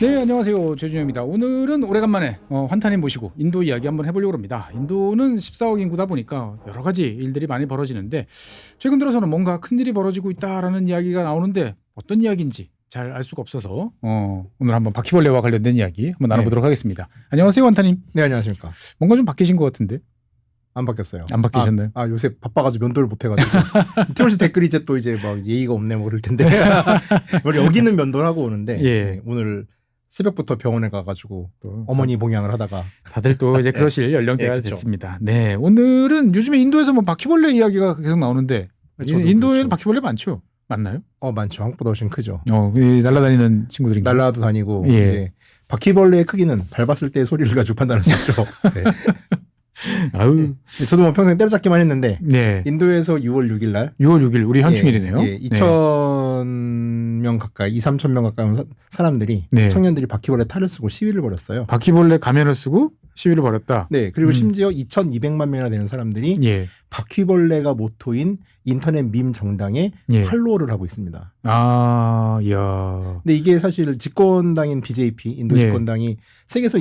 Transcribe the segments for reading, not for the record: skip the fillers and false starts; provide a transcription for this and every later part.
네, 안녕하세요. 최준영입니다. 오늘은 오래간만에 환타님 모시고 인도 이야기 한번 해보려고 합니다. 인도는 14억 인구다 보니까 여러 가지 일들이 많이 벌어지는데 최근 들어서는 뭔가 큰일이 벌어지고 있다라는 이야기가 나오는데 어떤 이야기인지 잘 알 수가 없어서 오늘 한번 바퀴벌레와 관련된 이야기 한번 나눠보도록 하겠습니다. 안녕하세요, 환타님. 네, 안녕하십니까. 뭔가 좀 바뀌신 것 같은데. 안 바뀌었어요. 안 바뀌셨나요? 요새 바빠가지고 면도를 못해가지고. 티오씨 댓글이 이제 또 이제 막 예의가 없네 뭐 그럴 텐데. 원래 여기는 면도를 하고 오는데 예. 오늘 새벽부터 병원에 가가지고 또 어머니 봉양을 하다가 다들 또 이제 그러실 연령대가 그렇죠. 됐습니다. 네, 오늘은 요즘에 인도에서 뭐 바퀴벌레 이야기가 계속 나오는데 인도에는 그렇죠. 바퀴벌레 많죠? 맞나요? 많죠. 한국보다 훨씬 크죠. 날아다니는 친구들인가? 날라도 다니고 예. 이제 바퀴벌레의 크기는 밟았을 때의 소리를 가지고 판단할 수 있죠. 네. 아유. 저도 뭐 평생 때려잡기만 했는데 네. 인도에서 6월 6일 날 6월 6일 우리 현충일이네요. 2,000명 가까이 2,3,000명 가까이 온 사람들이 네. 청년들이 바퀴벌레 탈을 쓰고 시위를 벌였어요. 바퀴벌레 가면을 쓰고 시위를 벌였다. 네, 그리고 심지어 2,200만 명이나 되는 사람들이 예. 바퀴벌레가 모토인 인터넷 밈 정당에 예. 팔로우를 하고 있습니다. 아, 야. 근데 이게 사실 집권당인 BJP 인도 예. 집권당이 세계에서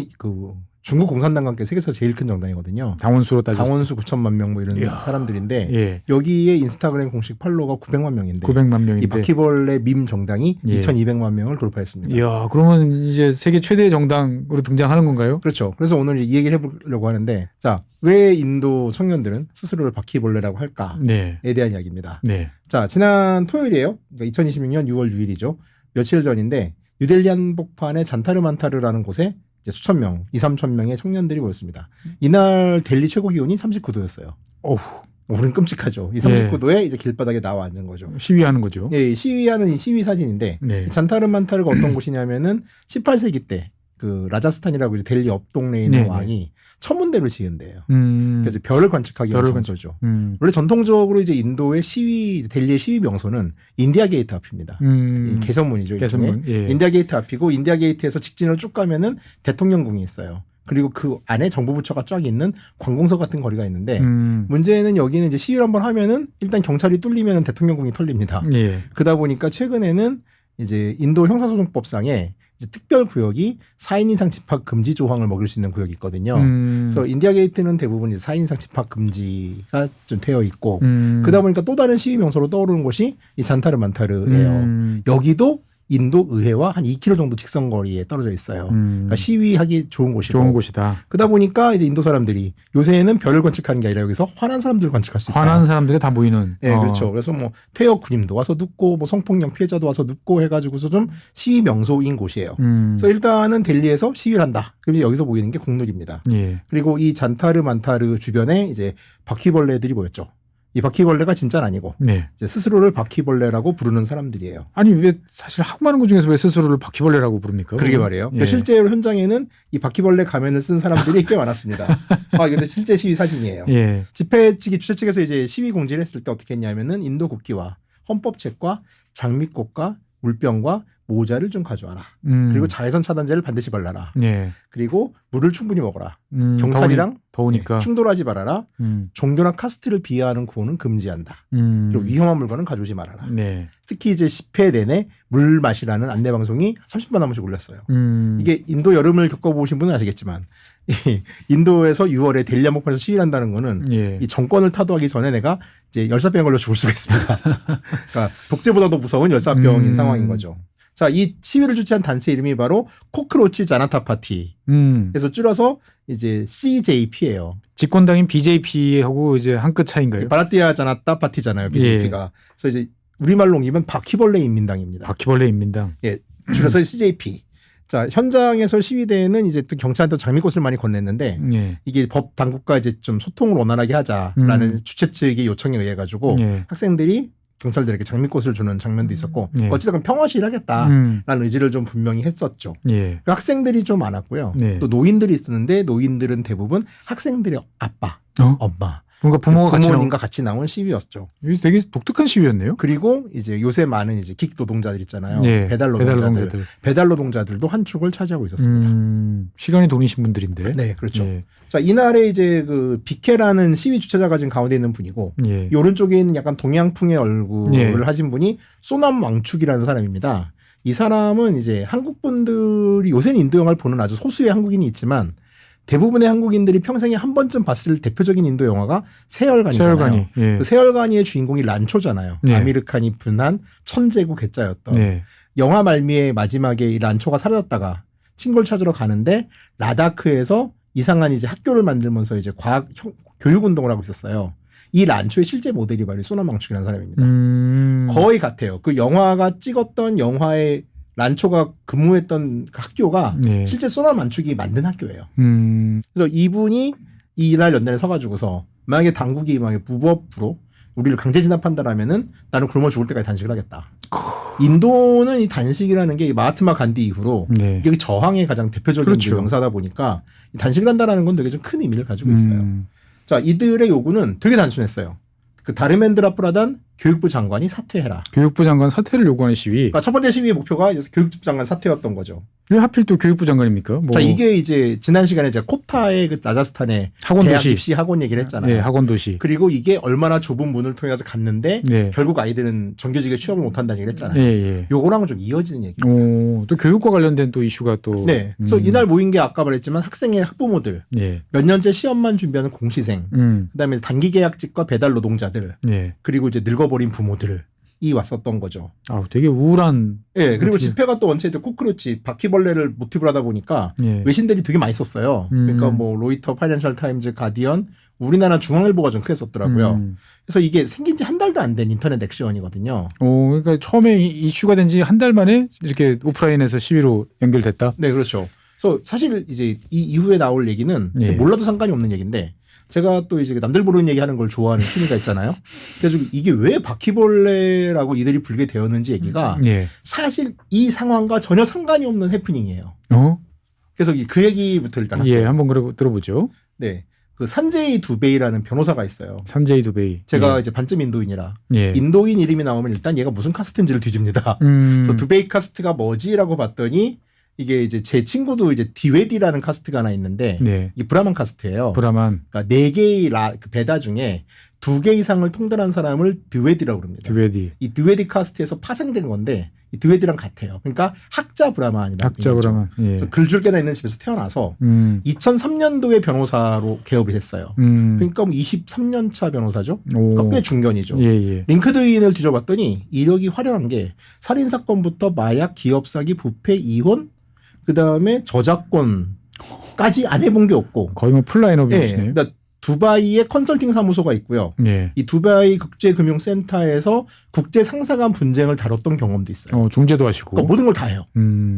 중국 공산당과 함께 세계에서 제일 큰 정당이거든요. 당원수로 따졌을 당원수 9천만 명 뭐 이런 이야. 사람들인데 예. 여기에 인스타그램 공식 팔로워가 900만 명인데 900만 명인데. 이 바퀴벌레 밈 정당이 예. 2,200만 명을 돌파했습니다. 이야, 그러면 이제 세계 최대 정당으로 등장하는 건가요? 그렇죠. 그래서 오늘 이 얘기를 해보려고 하는데 자, 왜 인도 청년들은 스스로를 바퀴벌레라고 할까에 네. 대한 이야기입니다. 네. 자, 지난 토요일이에요. 그러니까 2026년 6월 6일이죠. 며칠 전인데 뉴델리 한복판의 잔타르만타르라는 곳에 이제 수천 명, 2, 3천 명의 청년들이 모였습니다. 이날 델리 최고 기온이 39도였어요. 어후. 우리는 끔찍하죠. 이 39도에 이제 길바닥에 나와 앉은 거죠. 시위하는 거죠. 예, 시위하는 이 시위 사진인데 네. 이 잔타르만타르가 어떤 곳이냐면은 18세기 때 그 라자스탄이라고 이제 델리 옆 동네에 있는 네네. 왕이 천문대를 지은 데예요. 음. 그래서 별을 관측하기 위한 장소죠. 원래 전통적으로 이제 인도의 델리의 시위 명소는 인디아 게이트 앞입니다. 이 개선문이죠. 개선문. 예. 인디아 게이트 앞이고 인디아 게이트에서 직진을 쭉 가면은 대통령궁이 있어요. 그리고 그 안에 정부 부처가 쫙 있는 관공서 같은 거리가 있는데 문제는 여기는 이제 시위를 한번 하면은 일단 경찰이 뚫리면은 대통령궁이 털립니다. 예. 그러다 보니까 최근에는 이제 인도 형사소송법상에 이제 특별 구역이 4인 이상 집합 금지 조항을 먹일 수 있는 구역이 있거든요. 그래서 인디아 게이트는 대부분 이제 4인 이상 집합 금지가 좀 되어 있고 그러다 보니까 또 다른 시위 명소로 떠오르는 곳이 이 잔타르만타르예요. 여기도 인도 의회와 한 2km 정도 직선 거리에 떨어져 있어요. 그러니까 시위하기 좋은 곳이고. 좋은 곳이다. 그러다 보니까 이제 인도 사람들이 요새는 별을 관측하는 게 아니라 여기서 화난 사람들을 관측할 수 있다. 화난 사람들이 다 모이는. 네, 그렇죠. 그래서 뭐 퇴역 군인도 와서 눕고 뭐 성폭력 피해자도 와서 눕고 해가지고서 좀 시위 명소인 곳이에요. 그래서 일단은 델리에서 시위를 한다. 그리고 여기서 모이는 게 국룰입니다. 예. 그리고 이 잔타르만타르 주변에 이제 바퀴벌레들이 모였죠. 이 바퀴벌레가 진짜는 아니고 네. 이제 스스로를 바퀴벌레라고 부르는 사람들이에요. 아니 왜 사실 하고 많은 것 중에서 왜 스스로를 바퀴벌레라고 부릅니까? 그러게 말이에요. 그러니까 실제로 현장에는 이 바퀴벌레 가면을 쓴 사람들이 꽤 많았습니다. 이게 실제 시위 사진이에요. 예. 집회 측이 주최 측에서 이제 시위 공지를 했을 때 어떻게 했냐면은 인도 국기와 헌법책과 장미꽃과 물병과 모자를 좀 가져와라. 그리고 자외선 차단제를 반드시 발라라. 예. 그리고 물을 충분히 먹어라. 경찰이랑 더우니까 충돌하지 말아라. 종교나 카스트를 비하하는 구호는 금지한다. 그리고 위험한 물건은 가져오지 말아라. 네. 특히 이제 10회 내내 물 마시라는 안내 방송이 30번 한 번씩 올렸어요. 이게 인도 여름을 겪어보신 분은 아시겠지만 인도에서 6월에 델리 한복판에서 시위를 한다는 거는 예. 이 정권을 타도하기 전에 내가 이제 열사병에 걸려 죽을 수가 있습니다. 그러니까 독재보다도 무서운 열사병인 상황인 거죠. 자, 이 시위를 주최한 단체 이름이 바로 코크로치 자나타 파티. 그래서 줄여서 이제 CJP예요. 집권당인 BJP하고 이제 한 끗 차이인가요? 바라티아 자나타 파티잖아요, BJP가. 그래서 이제 우리말로 옮기면 바퀴벌레 인민당입니다. 바퀴벌레 인민당. 예, 줄여서 CJP. 자, 현장에서 시위대에는 이제 또 경찰한테 장미꽃을 많이 건넸는데 예. 이게 법 당국과 이제 좀 소통을 원활하게 하자라는 주최 측의 요청에 의해 가지고 예. 학생들이 경찰들에게 장미꽃을 주는 장면도 있었고 예. 어찌됐건 평화 시위를 하겠다라는 의지를 좀 분명히 했었죠. 예. 그 학생들이 좀 많았고요. 네. 또 노인들이 있었는데 노인들은 대부분 학생들의 아빠, 엄마, 뭔가 부모님과 같이 나온 시위였죠. 이게 되게 독특한 시위였네요. 그리고 이제 요새 많은 이제 긱 노동자들 있잖아요. 예. 배달 노동자들도 한 축을 차지하고 있었습니다. 시간이 돈이신 분들인데. 네, 그렇죠. 예. 자, 이날에 이제 그 비케라는 시위 주최자가 지금 가운데 있는 분이고, 예. 이 오른쪽에 있는 약간 동양풍의 얼굴을 예. 하신 분이 소남 왕축이라는 사람입니다. 이 사람은 이제 한국 분들이 요새는 인도 영화를 보는 아주 소수의 한국인이 있지만 대부분의 한국인들이 평생에 한 번쯤 봤을 대표적인 인도 영화가 세월간이잖아요. 세월간이. 예. 그 세월간이의 주인공이 란초잖아요. 네. 아미르칸이 분한 천재고 괴짜였던. 네. 영화 말미에 마지막에 이 란초가 사라졌다가 친구를 찾으러 가는데 라다크에서 이상한 이제 학교를 만들면서 이제 교육 운동을 하고 있었어요. 이 란초의 실제 모델이 바로 소나망축이라는 사람입니다. 거의 같아요. 그 영화가 찍었던 영화의 란초가 근무했던 그 학교가 네. 실제 소나망축이 만든 학교예요. 그래서 이분이 이날 연단에 서가지고서 만약에 당국이 만약에 무법으로 우리를 강제 진압한다라면은 나는 굶어 죽을 때까지 단식을 하겠다. 인도는 이 단식이라는 게 마하트마 간디 이후로 네. 이게 저항의 가장 대표적인 그렇죠. 명사다 보니까 이 단식을 한다라는 건 되게 좀 큰 의미를 가지고 있어요. 자, 이들의 요구는 되게 단순했어요. 그 다르멘드라 프라단 교육부 장관이 사퇴해라. 교육부 장관 사퇴를 요구하는 시위. 그러니까 첫 번째 시위의 목표가 이제 교육부 장관 사퇴였던 거죠. 왜 하필 또 교육부 장관입니까? 뭐 자, 이게 이제 지난 시간에 제가 코타의 그 라자스탄의 학원 대학 도시. 입시 학원 얘기를 했잖아요. 네, 학원 도시. 그리고 이게 얼마나 좁은 문을 통해서 갔는데 네. 결국 아이들은 정규직에 취업을 못한다는 얘기를 했잖아요. 예, 예. 요거랑은 좀 이어지는 얘기입니다. 오, 또 교육과 관련된 또 이슈가 또. 네. 그래서 이날 모인 게 아까 말했지만 학생의 학부모들, 예. 몇 년째 시험만 준비하는 공시생, 그다음에 단기 계약직과 배달 노동자들, 예. 그리고 이제 늙어버린 부모들이 왔었던 거죠. 아, 되게 우울한. 예. 그리고 어떻게- 집회가 또 원체 코크로치, 바퀴벌레를 모티브로 하다 보니까 예. 외신들이 되게 많이 썼어요. 그러니까 뭐 로이터, 파이낸셜 타임즈, 가디언, 우리나라 중앙일보가 좀 크게 썼더라고요. 그래서 이게 생긴 지 한 달도 안 된 인터넷 액션이거든요. 오, 그러니까 처음에 이슈가 된 지 한 달 만에 이렇게 오프라인에서 시위로 연결됐다. 네, 그렇죠. 그래서 사실 이제 이 이후에 나올 얘기는 예. 몰라도 상관이 없는 얘기인데 제가 또 이제 남들 모르는 얘기 하는 걸 좋아하는 취미가 있잖아요. 그래서 이게 왜 바퀴벌레라고 이들이 불게 되었는지 얘기가 예. 사실 이 상황과 전혀 상관이 없는 해프닝이에요. 어? 그래서 그 얘기부터 일단 할게요. 예, 한번 들어보죠. 네. 그 산제이 두베이라는 변호사가 있어요. 산제이 두베이. 제가 예. 이제 반쯤 인도인이라 예. 인도인 이름이 나오면 일단 얘가 무슨 카스트인지를 뒤집니다. 그래서 두베이 카스트가 뭐지라고 봤더니 이게 이제 제 친구도 이제 디웨디라는 카스트가 하나 있는데 네. 이게 브라만 카스트예요. 브라만. 그러니까 4개의 그 베다 중에 2개 이상을 통달한 사람을 드웨디라고 그럽니다. 두베디. 이 드웨디 카스트에서 파생된 건데 이 드웨디랑 같아요. 그러니까 학자 브라만이라는 학자 얘기죠. 브라만. 예. 그래서 글줄 깨나 있는 집에서 태어나서 2003년도에 변호사로 개업을 했어요. 그러니까 23년 차 변호사죠. 그러니까 꽤 중견이죠. 예, 예. 링크드인을 뒤져봤더니 이력이 화려한 게 살인사건부터 마약, 기업사기, 부패, 이혼, 그다음에 저작권까지 안 해본 게 없고. 거의 뭐 풀라인업이시네요. 그러니까 두바이에 컨설팅 사무소가 있고요. 예. 이 두바이 국제금융센터에서 국제 상사 간 분쟁을 다뤘던 경험도 있어요. 중재도 하시고. 그러니까 모든 걸 다 해요.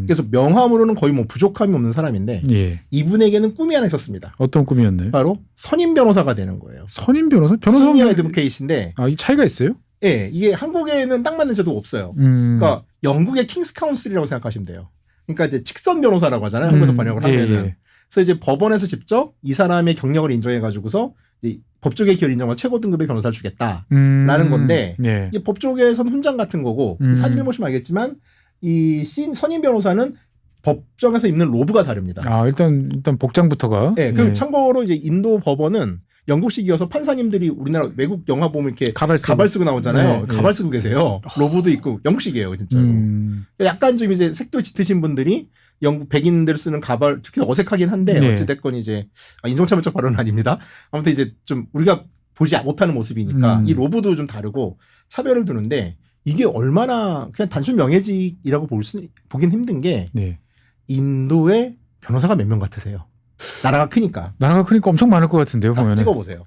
그래서 명함으로는 거의 뭐 부족함이 없는 사람인데 예. 이분에게는 꿈이 하나 있었습니다. 어떤 꿈이었나요? 바로 선임 변호사가 되는 거예요. 선임 변호사? 시니어 변호사 애드보케이트인데 아, 이 차이가 있어요? 예, 이게 한국에는 딱 맞는 제도가 없어요. 그러니까 영국의 킹스 카운슬이라고 생각하시면 돼요. 그러니까 이제 직선 변호사라고 하잖아요. 한국에서 번역을 하면은. 예. 그래서 이제 법원에서 직접 이 사람의 경력을 인정해가지고서 법조계 기업 인정한 최고 등급의 변호사를 주겠다라는 건데 예. 이게 법조계에서는 훈장 같은 거고 사진을 보시면 알겠지만 이 선임 변호사는 법정에서 입는 로브가 다릅니다. 아, 일단 복장부터가. 네, 그리고 참고로 이제 인도 법원은 영국식이어서 판사님들이 우리나라 외국 영화 보면 이렇게 가발 쓰고 나오잖아요. 네, 가발 쓰고 계세요. 로브도 있고 영국식이에요, 진짜로. 약간 좀 이제 색도 짙으신 분들이 영국 백인들 쓰는 가발 특히 어색하긴 한데 네. 어찌됐건 이제 인종차별적 발언은 아닙니다. 아무튼 이제 좀 우리가 보지 못하는 모습이니까 이 로브도 좀 다르고 차별을 두는데 이게 얼마나 그냥 단순 명예직이라고 보긴 힘든 게 네. 인도에 변호사가 몇 명 같으세요? 나라가 크니까. 나라가 크니까 엄청 많을 것 같은데요, 보면. 찍어보세요.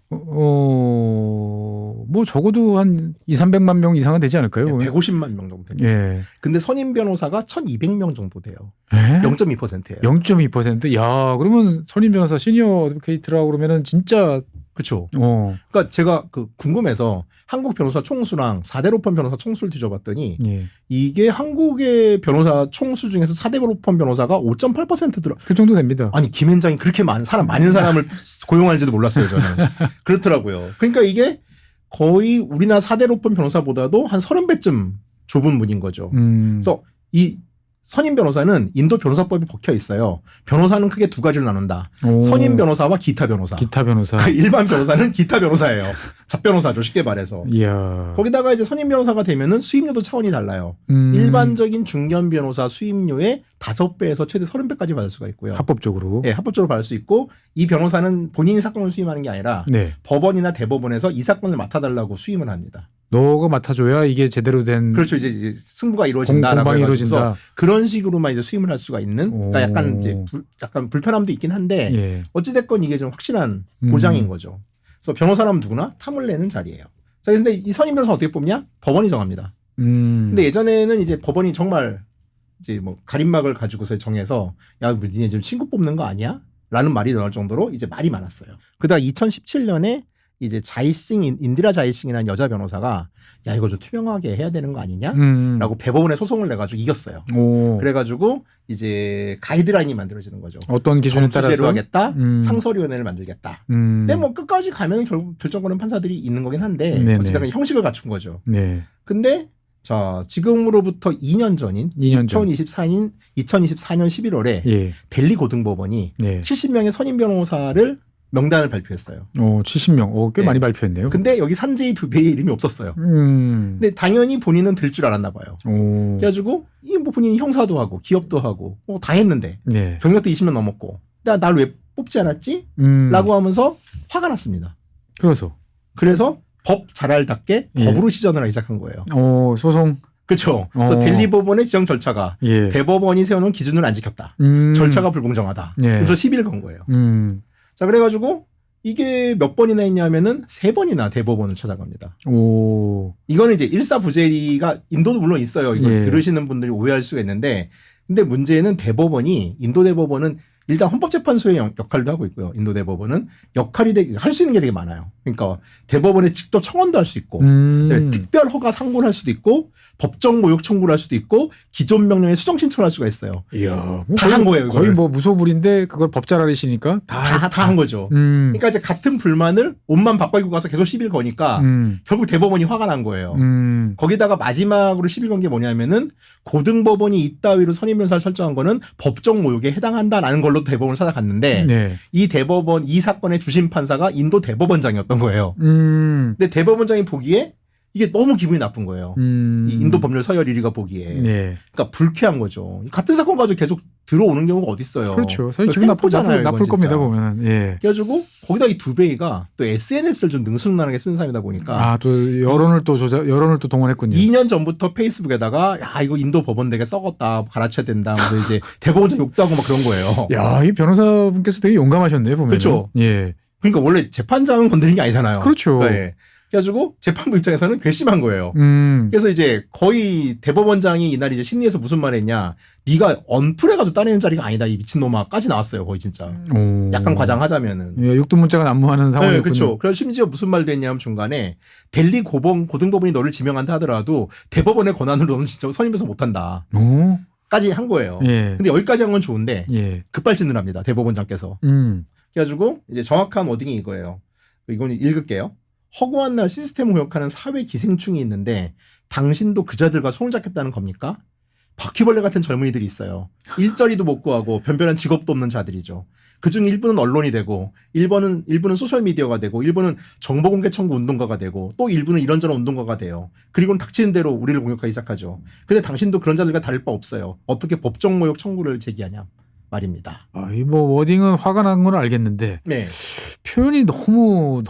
뭐 적어도 한 200~300만 명 이상은 되지 않을까요? 네, 보면? 150만 명 정도 됩니다. 예. 근데 선임 변호사가 1200명 정도 돼요. 예? 0.2%예요. 0.2%? 야, 그러면 선임 변호사 시니어 어드보케이트라고 그러면은 진짜. 그렇죠. 어. 그러니까 제가 궁금해서 한국 변호사 총수랑 4대 로펌 변호사 총수를 뒤져봤더니 예. 이게 한국의 변호사 총수 중에서 4대 로펌 변호사가 5.8%더라. 그 정도 됩니다. 아니 김현장이 그렇게 많은 사람을 고용하는지도 몰랐어요 저는. 그렇더라고요. 그러니까 이게 거의 우리나라 4대 로펌 변호사보다도 한 30배쯤 좁은 문인 거죠. 그래서 이 선임 변호사는 인도 변호사법이 박혀 있어요. 변호사는 크게 두 가지로 나눈다. 오. 선임 변호사와 기타 변호사. 기타 변호사. 그러니까 일반 변호사는 기타 변호사예요. 잡변호사죠. 쉽게 말해서. 이야. 거기다가 이제 선임 변호사가 되면은 수임료도 차원이 달라요. 일반적인 중견 변호사 수임료의 5배에서 최대 30배까지 받을 수가 있고요. 합법적으로. 네, 합법적으로 받을 수 있고 이 변호사는 본인이 사건을 수임하는 게 아니라 네. 법원이나 대법원에서 이 사건을 맡아달라고 수임을 합니다. 너가 맡아줘야 이게 제대로 된. 그렇죠. 이제 승부가 이루어진다라고 공방이 해가지고서 이루어진다. 그런 식으로만 이제 수임을 할 수가 있는. 그러니까 약간 이제 약간 불편함도 있긴 한데 예. 어찌됐건 이게 좀 확실한 보장인 거죠. 그래서 변호사라면 누구나 탐을 내는 자리예요. 자, 근데 이 선임 변호사 어떻게 뽑냐? 법원이 정합니다. 근데 예전에는 이제 법원이 정말 이제 뭐 가림막을 가지고서 정해서 야, 뭐 니네 지금 친구 뽑는 거 아니야? 라는 말이 나올 정도로 이제 말이 많았어요. 그러다가 2017년에 이제 인디라 자이싱이라는 여자 변호사가 야, 이거 좀 투명하게 해야 되는 거 아니냐? 라고 대법원에 소송을 내가지고 이겼어요. 오. 그래가지고 이제 가이드라인이 만들어지는 거죠. 어떤 기준에 따라서 점수제로 하겠다. 상설위원회를 만들겠다. 근데 뭐 끝까지 가면 결국 결정권은 판사들이 있는 거긴 한데 네네. 어쨌든 형식을 갖춘 거죠. 네. 근데 자 지금으로부터 2년 전인 2024년 11월에 예. 델리 고등법원이 네. 70명의 선임 변호사를 명단을 발표했어요. 70명. 꽤 네. 많이 발표했네요. 근데 여기 산재희 두 배의 이름이 없었어요. 근데 당연히 본인은 들 줄 알았나 봐요. 오. 그래가지고 이 뭐 본인이 형사도 하고 기업도 하고 뭐 다 했는데 네. 경력도 20년 넘었고 날 왜 뽑지 않았지? 라고 하면서 화가 났습니다. 그래서 법 잘알답게 예. 법으로 시전을 하기 시작한 거예요. 소송. 그렇죠. 그래서 델리 법원의 지정 절차가 예. 대법원이 세워놓은 기준을 안 지켰다. 절차가 불공정하다. 예. 그래서 시비를 건 거예요. 자, 그래가지고 이게 몇 번이나 했냐면은 3번이나 대법원을 찾아갑니다. 오. 이거는 이제 일사부재리가 인도도 물론 있어요. 이걸 예. 들으시는 분들이 오해할 수가 있는데, 근데 문제는 인도 대법원은 일단 헌법재판소의 역할도 하고 있고요. 인도 대법원은 할 수 있는 게 되게 많아요. 그러니까 대법원에 직접 청원도 할 수 있고, 특별 허가 상고를 할 수도 있고, 법정 모욕 청구를 할 수도 있고, 기존 명령에 수정 신청을 할 수가 있어요. 이야. 다 한 거예요. 거의 뭐 무소불인데 그걸 법 잘 알으시니까 다 한 거죠. 그러니까 이제 같은 불만을 옷만 바꿔입고 가서 계속 시비를 거니까 결국 대법원이 화가 난 거예요. 거기다가 마지막으로 시비를 건 게 뭐냐면은 고등법원이 이따위로 선임 변호사를 설정한 거는 법정 모욕에 해당한다라는 걸로 대법원을 찾아갔는데 네. 이 사건의 주심 판사가 인도 대법원장이었던 거예요. 근데 대법원장이 보기에 이게 너무 기분이 나쁜 거예요. 이 인도 법률 서열 1위가 보기에. 네. 그러니까 불쾌한 거죠. 같은 사건 가지고 계속 들어오는 경우가 어디 있어요. 그렇죠. 사실 기분 나쁠 이건 겁니다 진짜. 보면은. 예. 그래가지고 거기다 이 두 배이가 또 SNS를 좀 능수능란하게 쓰는 사람이다 보니까 또 여론을 또 동원했군요. 2년 전부터 페이스북에다가 야 이거 인도 법원 되게 썩었다 갈아쳐야 된다. 그래서 이제 대법원장 욕도 하고 막 그런 거예요. 야, 이 변호사분께서 되게 용감하셨네요 보면. 그렇죠. 예. 그러니까 원래 재판장은 건드리는 게 아니잖아요. 그렇죠. 네. 그래가지고 재판부 입장에서는 괘씸한 거예요. 그래서 이제 거의 대법원장이 이날 이제 심리에서 무슨 말 했냐. 네가 언플해가지고 따내는 자리가 아니다. 이 미친놈아까지 나왔어요. 거의 진짜. 약간 과장하자면은. 예, 육두문자가 난무하는 상황이었군요. 네, 그렇죠. 그래서 심지어 무슨 말도 했냐면 중간에 델리 고등법원이 너를 지명한다 하더라도 대법원의 권한으로 너는 진짜 선임해서 못한다. 오. 까지 한 거예요. 예. 근데 여기까지 한 건 좋은데 예. 급발진을 합니다. 대법원장께서. 그래가지고 이제 정확한 워딩이 이거예요. 이건 읽을게요. 허구한 날 시스템을 공격하는 사회 기생충이 있는데 당신도 그자들과 손을 잡겠다는 겁니까? 바퀴벌레 같은 젊은이들이 있어요. 일자리도 못 구하고 변변한 직업도 없는 자들이죠. 그중 일부는 언론이 되고 일부는 소셜미디어가 되고 일부는 정보공개 청구 운동가가 되고 또 일부는 이런저런 운동가가 돼요. 그리고는 닥치는 대로 우리를 공격하기 시작하죠. 근데 당신도 그런 자들과 다를 바 없어요. 어떻게 법정 모욕 청구를 제기하냐 말입니다. 이 뭐 워딩은 화가 난 건 알겠는데 네. 표현이 너무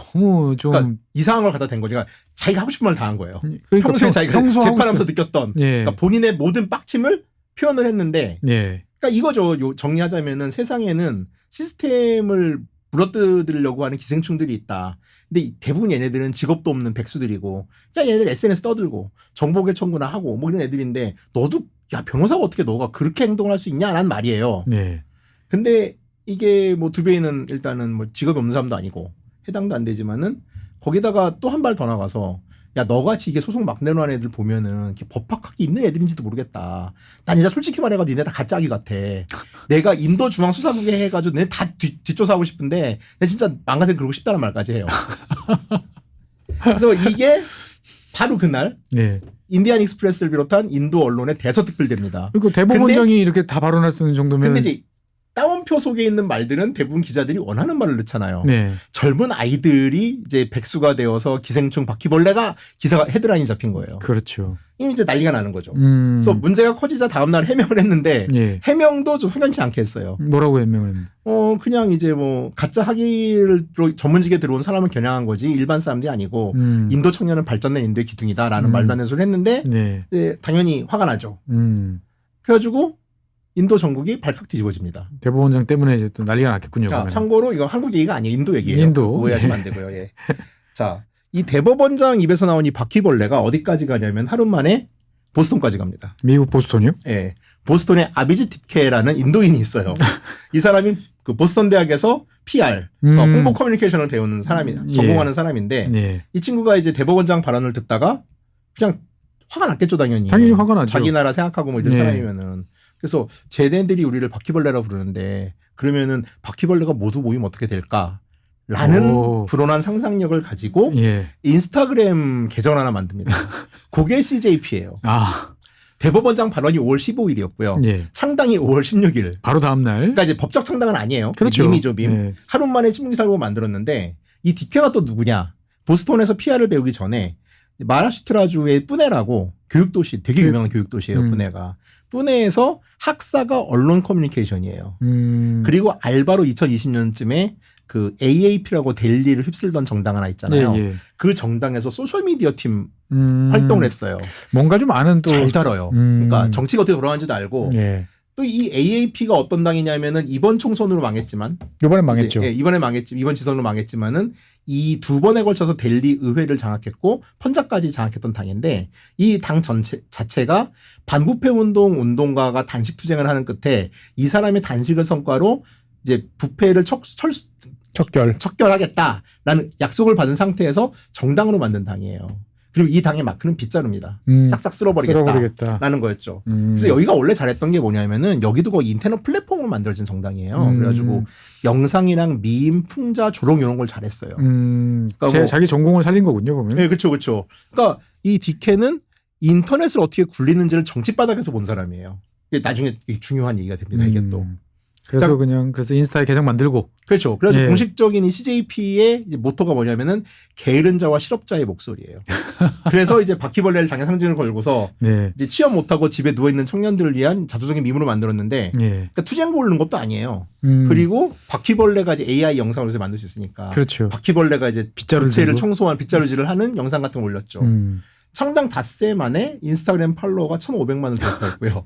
좀 그러니까 이상한 걸 갖다 댄 거죠. 그러니까 자기가 하고 싶은 말 다 한 거예요. 그러니까 평소에 자기가 재판하면서 느꼈던 예. 그러니까 본인의 모든 빡침을 표현을 했는데 예. 그러니까 이거죠. 정리하자면은 세상에는 시스템을 물어뜯으려고 하는 기생충들이 있다. 근데 대부분 얘네들은 직업도 없는 백수들이고 그냥 얘네들 SNS 떠들고 정보개 청구나 하고 뭐 이런 애들인데 너도 야 변호사가 어떻게 너가 그렇게 행동을 할 수 있냐라는 말이에요. 네. 근데 이게 뭐 두베이는 일단은 뭐 직업이 없는 사람도 아니고 해당도 안 되지만은 거기다가 또 한 발 더 나가서 야 너같이 이게 소송 막 내놓은 애들 보면은 법학학이 있는 애들인지도 모르겠다. 난 진짜 솔직히 말해가지고 니네 다 가짜 아기 같아. 내가 인도중앙수사국에 해가지고 니네 다 뒷조사하고 싶은데 내가 진짜 망가져 그러고 싶다는 말까지 해요. 그래서 이게 바로 그날 네. 인디안 익스프레스를 비롯한 인도 언론의 대서특필됩니다. 그러니까 대법원장이 이렇게 다 발언할 수 있는 정도면. 근데 이제 따옴표 속에 있는 말들은 대부분 기자들이 원하는 말을 넣잖아요. 네. 젊은 아이들이 이제 백수가 되어서 기생충 바퀴벌레가 기사가 헤드라인이 잡힌 거예요. 그렇죠. 이미 이제 난리가 나는 거죠. 그래서 문제가 커지자 다음날 해명을 했는데 예. 해명도 좀 석연치 않게 했어요. 뭐라고 해명을 했는데. 그냥 이제 뭐 가짜 학위를 전문직에 들어온 사람을 겨냥한 거지 일반 사람들이 아니고 인도 청년은 발전된 인도의 기둥이다라는 말도 안 되는 소리를 했는데 네. 당연히 화가 나죠. 그래가지고 인도 전국이 발칵 뒤집어집니다. 대법원장 때문에 이제 또 난리가 났겠군요. 자, 그러면. 참고로 이거 한국 얘기가 아니에요. 인도 얘기예요. 인도. 오해하시면 안 되고요. 예. 자, 이 대법원장 입에서 나온 이 바퀴벌레가 어디까지 가냐면 하루 만에 보스턴까지 갑니다. 미국 보스턴이요? 예. 보스턴에 아비지 팁케라는 인도인이 있어요. 이 사람이 그 보스턴 대학에서 PR, 그러니까 홍보 커뮤니케이션을 배우는 사람이 전공하는 사람인데 예. 이 친구가 이제 대법원장 발언을 듣다가 그냥 화가 났겠죠, 당연히. 당연히 화가 나죠. 자기 나라 생각하고 뭐 이런 예. 사람이면은. 그래서 쟤네들이 우리를 바퀴벌레라 부르는데 그러면은 바퀴벌레가 모두 모이면 어떻게 될까? 라는 오. 불온한 상상력을 가지고 예. 인스타그램 계정 하나 만듭니다. 그게 CJP예요. 아. 대법원장 발언이 5월 15일이었고요. 예. 창당이 5월 16일. 바로 다음 날. 그러니까 이제 법적 창당은 아니에요. 그렇죠. 밈이죠, 밈. 예. 하루 만에 신문기사를 만들었는데 이 디케가 또 누구냐? 보스턴에서 PR을 배우기 전에 마라슈트라주의 뿌네라고 교육도시, 되게 유명한 교육도시예요, 뿌네가. 뿌네에서 학사가 언론 커뮤니케이션이에요. 그리고 알바로 2020년쯤에 그 AAP라고 델리를 휩쓸던 정당 하나 있잖아요. 예, 예. 그 정당에서 소셜미디어 팀 활동을 했어요. 뭔가 좀 아는 또. 잘 다뤄요. 그러니까 정치가 어떻게 돌아가는지도 알고. 예. 또 이 AAP가 어떤 당이냐면은 이번 총선으로 망했지만. 이번에 망했죠. 이제, 이번에 망했지. 이번 지선으로 망했지만은 이 두 번에 걸쳐서 델리 의회를 장악했고 펀자까지 장악했던 당인데 이 당 전체 자체가 반부패 운동가가 단식 투쟁을 하는 끝에 이 사람의 단식을 성과로 이제 부패를 척결하겠다라는 약속을 받은 상태에서 정당으로 만든 당이에요. 그리고 이 당의 마크는 빗자루입니다. 싹싹 쓸어버리겠다라는 거였죠. 그래서 여기가 원래 잘했던 게 뭐냐면은 여기도 거의 인터넷 플랫폼으로 만들어진 정당이에요. 그래가지고 영상이랑 밈, 풍자, 조롱 이런 걸 잘했어요. 그러니까 뭐 자기 전공을 살린 거군요, 보면. 네, 그렇죠, 그렇죠. 그러니까 이 디케는 인터넷을 어떻게 굴리는지를 정치 바닥에서 본 사람이에요. 이게 나중에 중요한 얘기가 됩니다. 이게 또. 그래서 그래서 인스타에 계정 만들고. 그렇죠. 그래서 예. 공식적인 이 CJP의 이제 모토가 뭐냐면은 게으른 자와 실업자의 목소리예요. 그래서 이제 바퀴벌레를 장애 상징을 걸고서 네. 이제 취업 못하고 집에 누워 있는 청년들을 위한 자조적인 밈으로 만들었는데, 예. 그러니까 투쟁 고르는 것도 아니에요. 그리고 바퀴벌레가 이제 AI 영상으로 만들 수 있으니까. 그렇죠. 바퀴벌레가 이제 빗자루를 부채를 들고. 청소한 빗자루질을 하는 영상 같은 걸 올렸죠. 창당 닷새 만에 인스타그램 팔로워가 1,500만을 돌파했고요.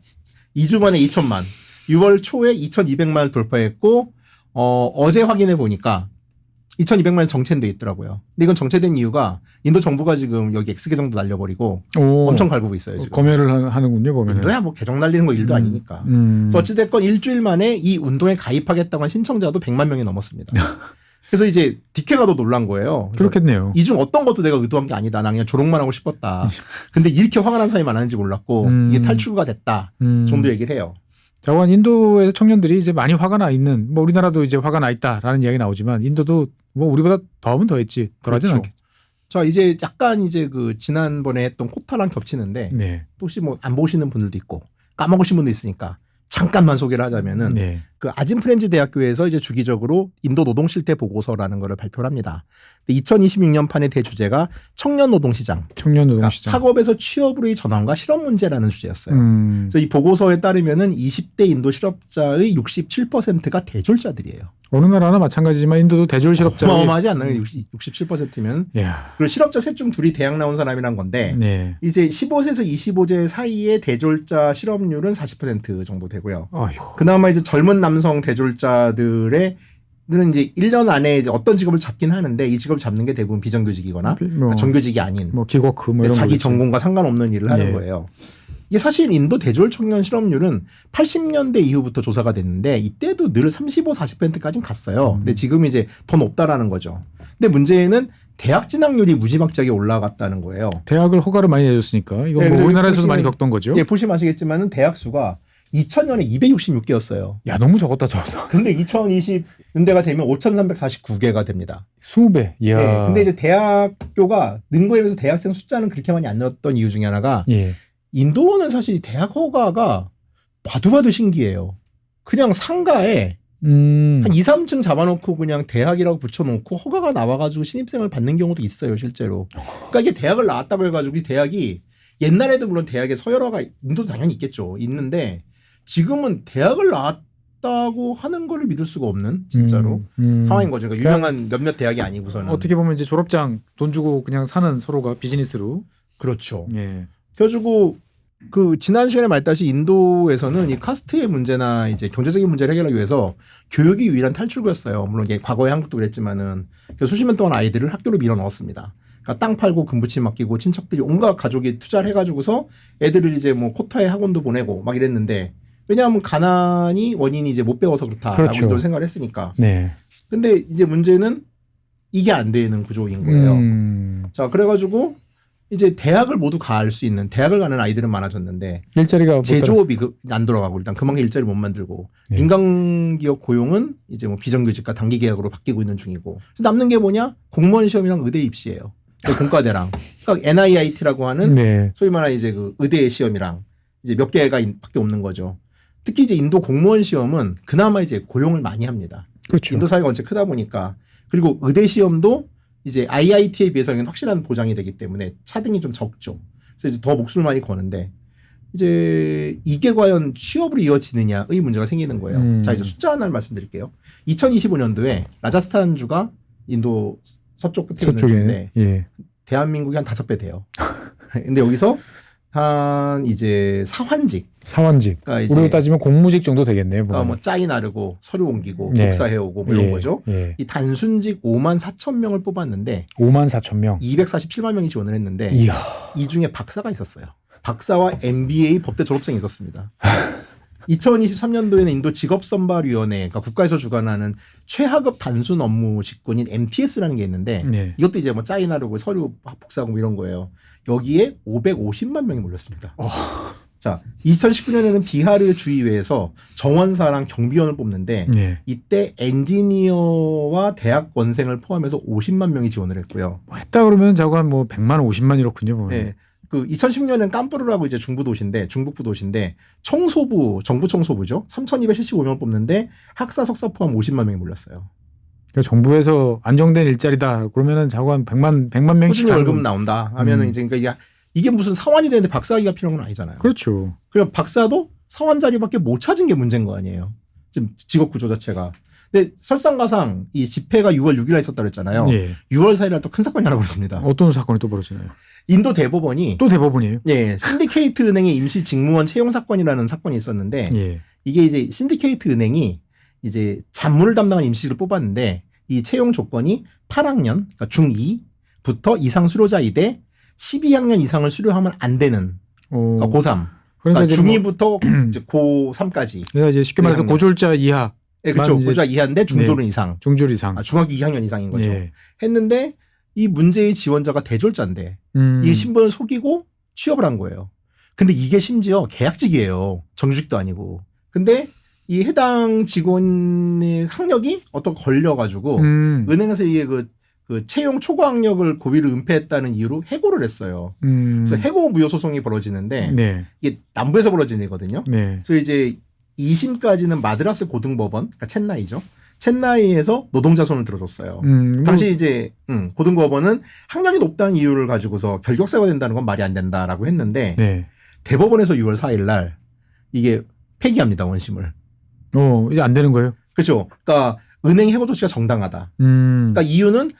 2주 만에 2,000만. 6월 초에 2,200만을 돌파했고 어제 확인해 보니까 2,200만이 정체돼 있더라고요. 근데 이건 정체된 이유가 인도 정부가 지금 여기 X 계정도 날려버리고 엄청 갈구고 있어요. 지금. 검열을 하는군요, 보면. 인도야 뭐 계정 날리는 거 일도 아니니까. 그래서 어찌됐건 일주일 만에 이 운동에 가입하겠다고 한 신청자도 100만 명이 넘었습니다. 그래서 이제 디케가 더 놀란 거예요. 그렇겠네요. 이 중 어떤 것도 내가 의도한 게 아니다. 나 그냥 조롱만 하고 싶었다. 근데 이렇게 화가 난 사람이 많았는지 몰랐고 이게 탈출구가 됐다 정도 얘기를 해요. 자관 인도에서 청년들이 이제 많이 화가 나 있는, 뭐 우리나라도 이제 화가 나 있다라는 이야기 나오지만 인도도 뭐 우리보다 더하면 더했지 덜하진 그렇죠. 않겠죠. 자, 이제 약간 이제 그 지난번에 했던 코타랑 겹치는데 네. 또 혹시 뭐 안 보시는 분들도 있고 까먹으신 분도 있으니까 잠깐만 소개를 하자면은 네. 그 아진 프렌즈 대학교에서 이제 주기적으로 인도 노동 실태 보고서라는 거를 발표를 합니다. 2026년 판의 대주제가 청년 노동 시장. 청년 노동 시장. 그러니까 학업에서 취업으로의 전환과 실업 문제라는 주제였어요. 그래서 이 보고서에 따르면은 20대 인도 실업자의 67%가 대졸자들이에요. 어느 나라나 마찬가지지만 인도도 대졸 실업자. 어마어마하지 않나요? 67%면. 그리고 실업자 셋 중 둘이 대학 나온 사람이란 건데 네. 이제 15세에서 25세 사이의 대졸자 실업률은 40% 정도 되고요. 어휴. 그나마 이제 젊은 남성 대졸자들의 는 이제 1년 안에 이제 어떤 직업을 잡긴 하는데 이 직업을 잡는 게 대부분 비정규직이거나 그러니까 정규직이 아닌 뭐 기거크 뭐 이런 자기 거겠죠. 전공과 상관없는 일을 하는 거예요. 이게 사실 인도 대졸 청년 실업률은 80년대 이후부터 조사가 됐는데 이때도 늘 35, 40%까지는 갔어요. 근데 지금 이제 더 높다라는 거죠. 근데 문제는 대학 진학률이 무지막지하게 올라갔다는 거예요. 대학을 허가를 많이 내줬으니까 이거 네, 뭐 우리나라에서도 보시면, 많이 겪던 거죠. 예, 보시면 아시겠지만은 대학 수가 2000년에 266개였어요. 야, 너무 적었다, 적었다. 근데 2020년대가 되면 5339개가 됩니다. 20배. 이야. 네, 근데 이제 대학교가 는 거에 비해서 대학생 숫자는 그렇게 많이 안 늘었던 이유 중에 하나가 예. 인도는 사실 대학 허가가 봐도 신기해요. 그냥 상가에 한 2, 3층 잡아놓고 그냥 대학이라고 붙여놓고 허가가 나와가지고 신입생을 받는 경우도 있어요, 실제로. 그러니까 이게 대학을 나왔다고 해가지고 이 대학이 옛날에도 물론 대학에 서열화가 인도도 당연히 있겠죠. 있는데 지금은 대학을 나왔다고 하는 거를 믿을 수가 없는 진짜로 상황인 거죠. 그러니까 유명한 몇몇 대학이 아니고서는. 어떻게 보면 이제 졸업장 돈 주고 그냥 사는 서로가 비즈니스로. 그렇죠. 예. 그래가지고 그 지난 시간에 말했다시피 인도에서는 이 카스트의 문제나 이제 경제적인 문제를 해결하기 위해서 교육이 유일한 탈출구였어요. 물론 이게 과거에 한국도 그랬지만은 수십 년 동안 아이들을 학교로 밀어 넣었습니다. 그러니까 땅 팔고 금부침 맡기고 친척들이 온갖 가족이 투자를 해가지고서 애들을 이제 뭐 코타에 학원도 보내고 막 이랬는데 왜냐하면 가난이 원인이 이제 못 배워서 그렇다라고 그렇죠. 인도를 생각을 했으니까. 네. 근데 이제 문제는 이게 안 되는 구조인 거예요. 자, 그래가지고 이제 대학을 모두 갈 수 있는 대학을 가는 아이들은 많아졌는데 일자리가 제조업이 안 돌아가고 일단 그만큼 일자리 못 만들고 네. 민간 기업 고용은 이제 뭐 비정규직과 단기 계약으로 바뀌고 있는 중이고 남는 게 뭐냐 공무원 시험이랑 의대 입시예요. 공과대랑 그러니까 NIIT라고 하는 네. 소위 말하는 이제 그 의대 시험이랑 이제 몇 개가 밖에 없는 거죠. 특히 이제 인도 공무원 시험은 그나마 이제 고용을 많이 합니다. 그렇죠. 인도 사회가 원체 크다 보니까 그리고 의대 시험도 이제 IIT에 비해서는 확실한 보장이 되기 때문에 차등이 좀 적죠. 그래서 이제 더 목숨을 많이 거는데 이제 이게 과연 취업으로 이어지느냐의 문제가 생기는 거예요. 자, 이제 숫자 하나를 말씀드릴게요. 2025년도에 라자스탄주가 인도 서쪽 끝에 있는 주인데 예. 대한민국이 한 5배 돼요. 근데 여기서 한 이제 사환직. 그러니까 우리로 따지면 공무직 정도 되겠네요. 그러니까 뭐 짜이 나르고 서류 옮기고 네. 복사해오고 뭐 이런 예. 거죠. 예. 이 단순직 5만 4천 명을 뽑았는데 5만 4천 명. 247만 명이 지원을 했는데 이야. 이 중에 박사가 있었어요. 박사와 MBA 법대 졸업생이 있었습니다. 2023년도에는 인도 직업선발위원회, 그러니까 국가에서 주관하는 최하급 단순 업무 직군인 MTS라는 게 있는데 네. 이것도 이제 뭐 짜이 나르고 서류 복사하고 뭐 이런 거예요. 여기에 550만 명이 몰렸습니다. 자, 2019년에는 비하르 주의회에서 정원사랑 경비원을 뽑는데 네. 이때 엔지니어와 대학원생을 포함해서 50만 명이 지원을 했고요. 뭐 했다 그러면 자고 한 뭐 100만 50만 이렇군요. 보면. 네. 그 2010년엔 깜푸르라고 이제 중북부 도시인데 청소부, 정부 청소부죠. 3,275명 뽑는데 학사, 석사 포함 50만 명이 몰렸어요. 그러니까 정부에서 안정된 일자리다 그러면은 자고 한 100만 명씩 꾸준히 월급 나온다 하면은 이제 그러니까 이게 무슨 사원이 되는데 박사학위가 필요한 건 아니잖아요. 그렇죠. 그럼 박사도 사원 자리밖에 못 찾은 게 문제인 거 아니에요. 지금 직업 구조 자체가. 근데 설상가상 이 집회가 6월 6일에 있었다 그랬잖아요. 예. 6월 4일날 또 큰 사건이 하나 벌어집니다. 어떤 사건이 또 벌어지나요? 인도 대법원이 또 대법원이에요? 예, 신디케이트 은행의 임시 직무원 채용 사건이라는 사건이 있었는데 예. 이게 이제 신디케이트 은행이 이제 잡무를 담당한 임시직을 뽑았는데 이 채용 조건이 8학년, 그러니까 중2부터 이상 수료자 이대 12학년 이상을 수료하면 안 되는 그러니까 고3. 그러니까 중2부터 이제 고3까지. 그러니까 이제 쉽게 말해서 고졸자 이하. 예, 그렇죠. 고졸자 이하인데 중졸은 이상. 중졸 이상. 중학교 2학년 이상인 거죠. 예. 했는데 이 문제의 지원자가 대졸자인데 이 신분을 속이고 취업을 한 거예요. 근데 이게 심지어 계약직이에요. 정규직도 아니고. 근데 이 해당 직원의 학력이 어떤 걸려가지고 은행에서 이게 그 채용 초과 학력을 고의로 은폐했다는 이유로 해고를 했어요. 그래서 해고 무효 소송이 벌어지는데 네. 이게 남부에서 벌어지는 일이거든요. 네. 그래서 이제 2심까지는 마드라스 고등법원, 그러니까 첸나이죠. 첸나이에서 노동자 손을 들어줬어요. 당시 이제 고등법원은 학력이 높다는 이유를 가지고서 결격사유가 된다는 건 말이 안 된다라고 했는데 네. 대법원에서 6월 4일 날 이게 폐기합니다, 원심을. 이제 안 되는 거예요? 그렇죠. 그러니까 은행 해고 조치가 정당하다. 그러니까 이유는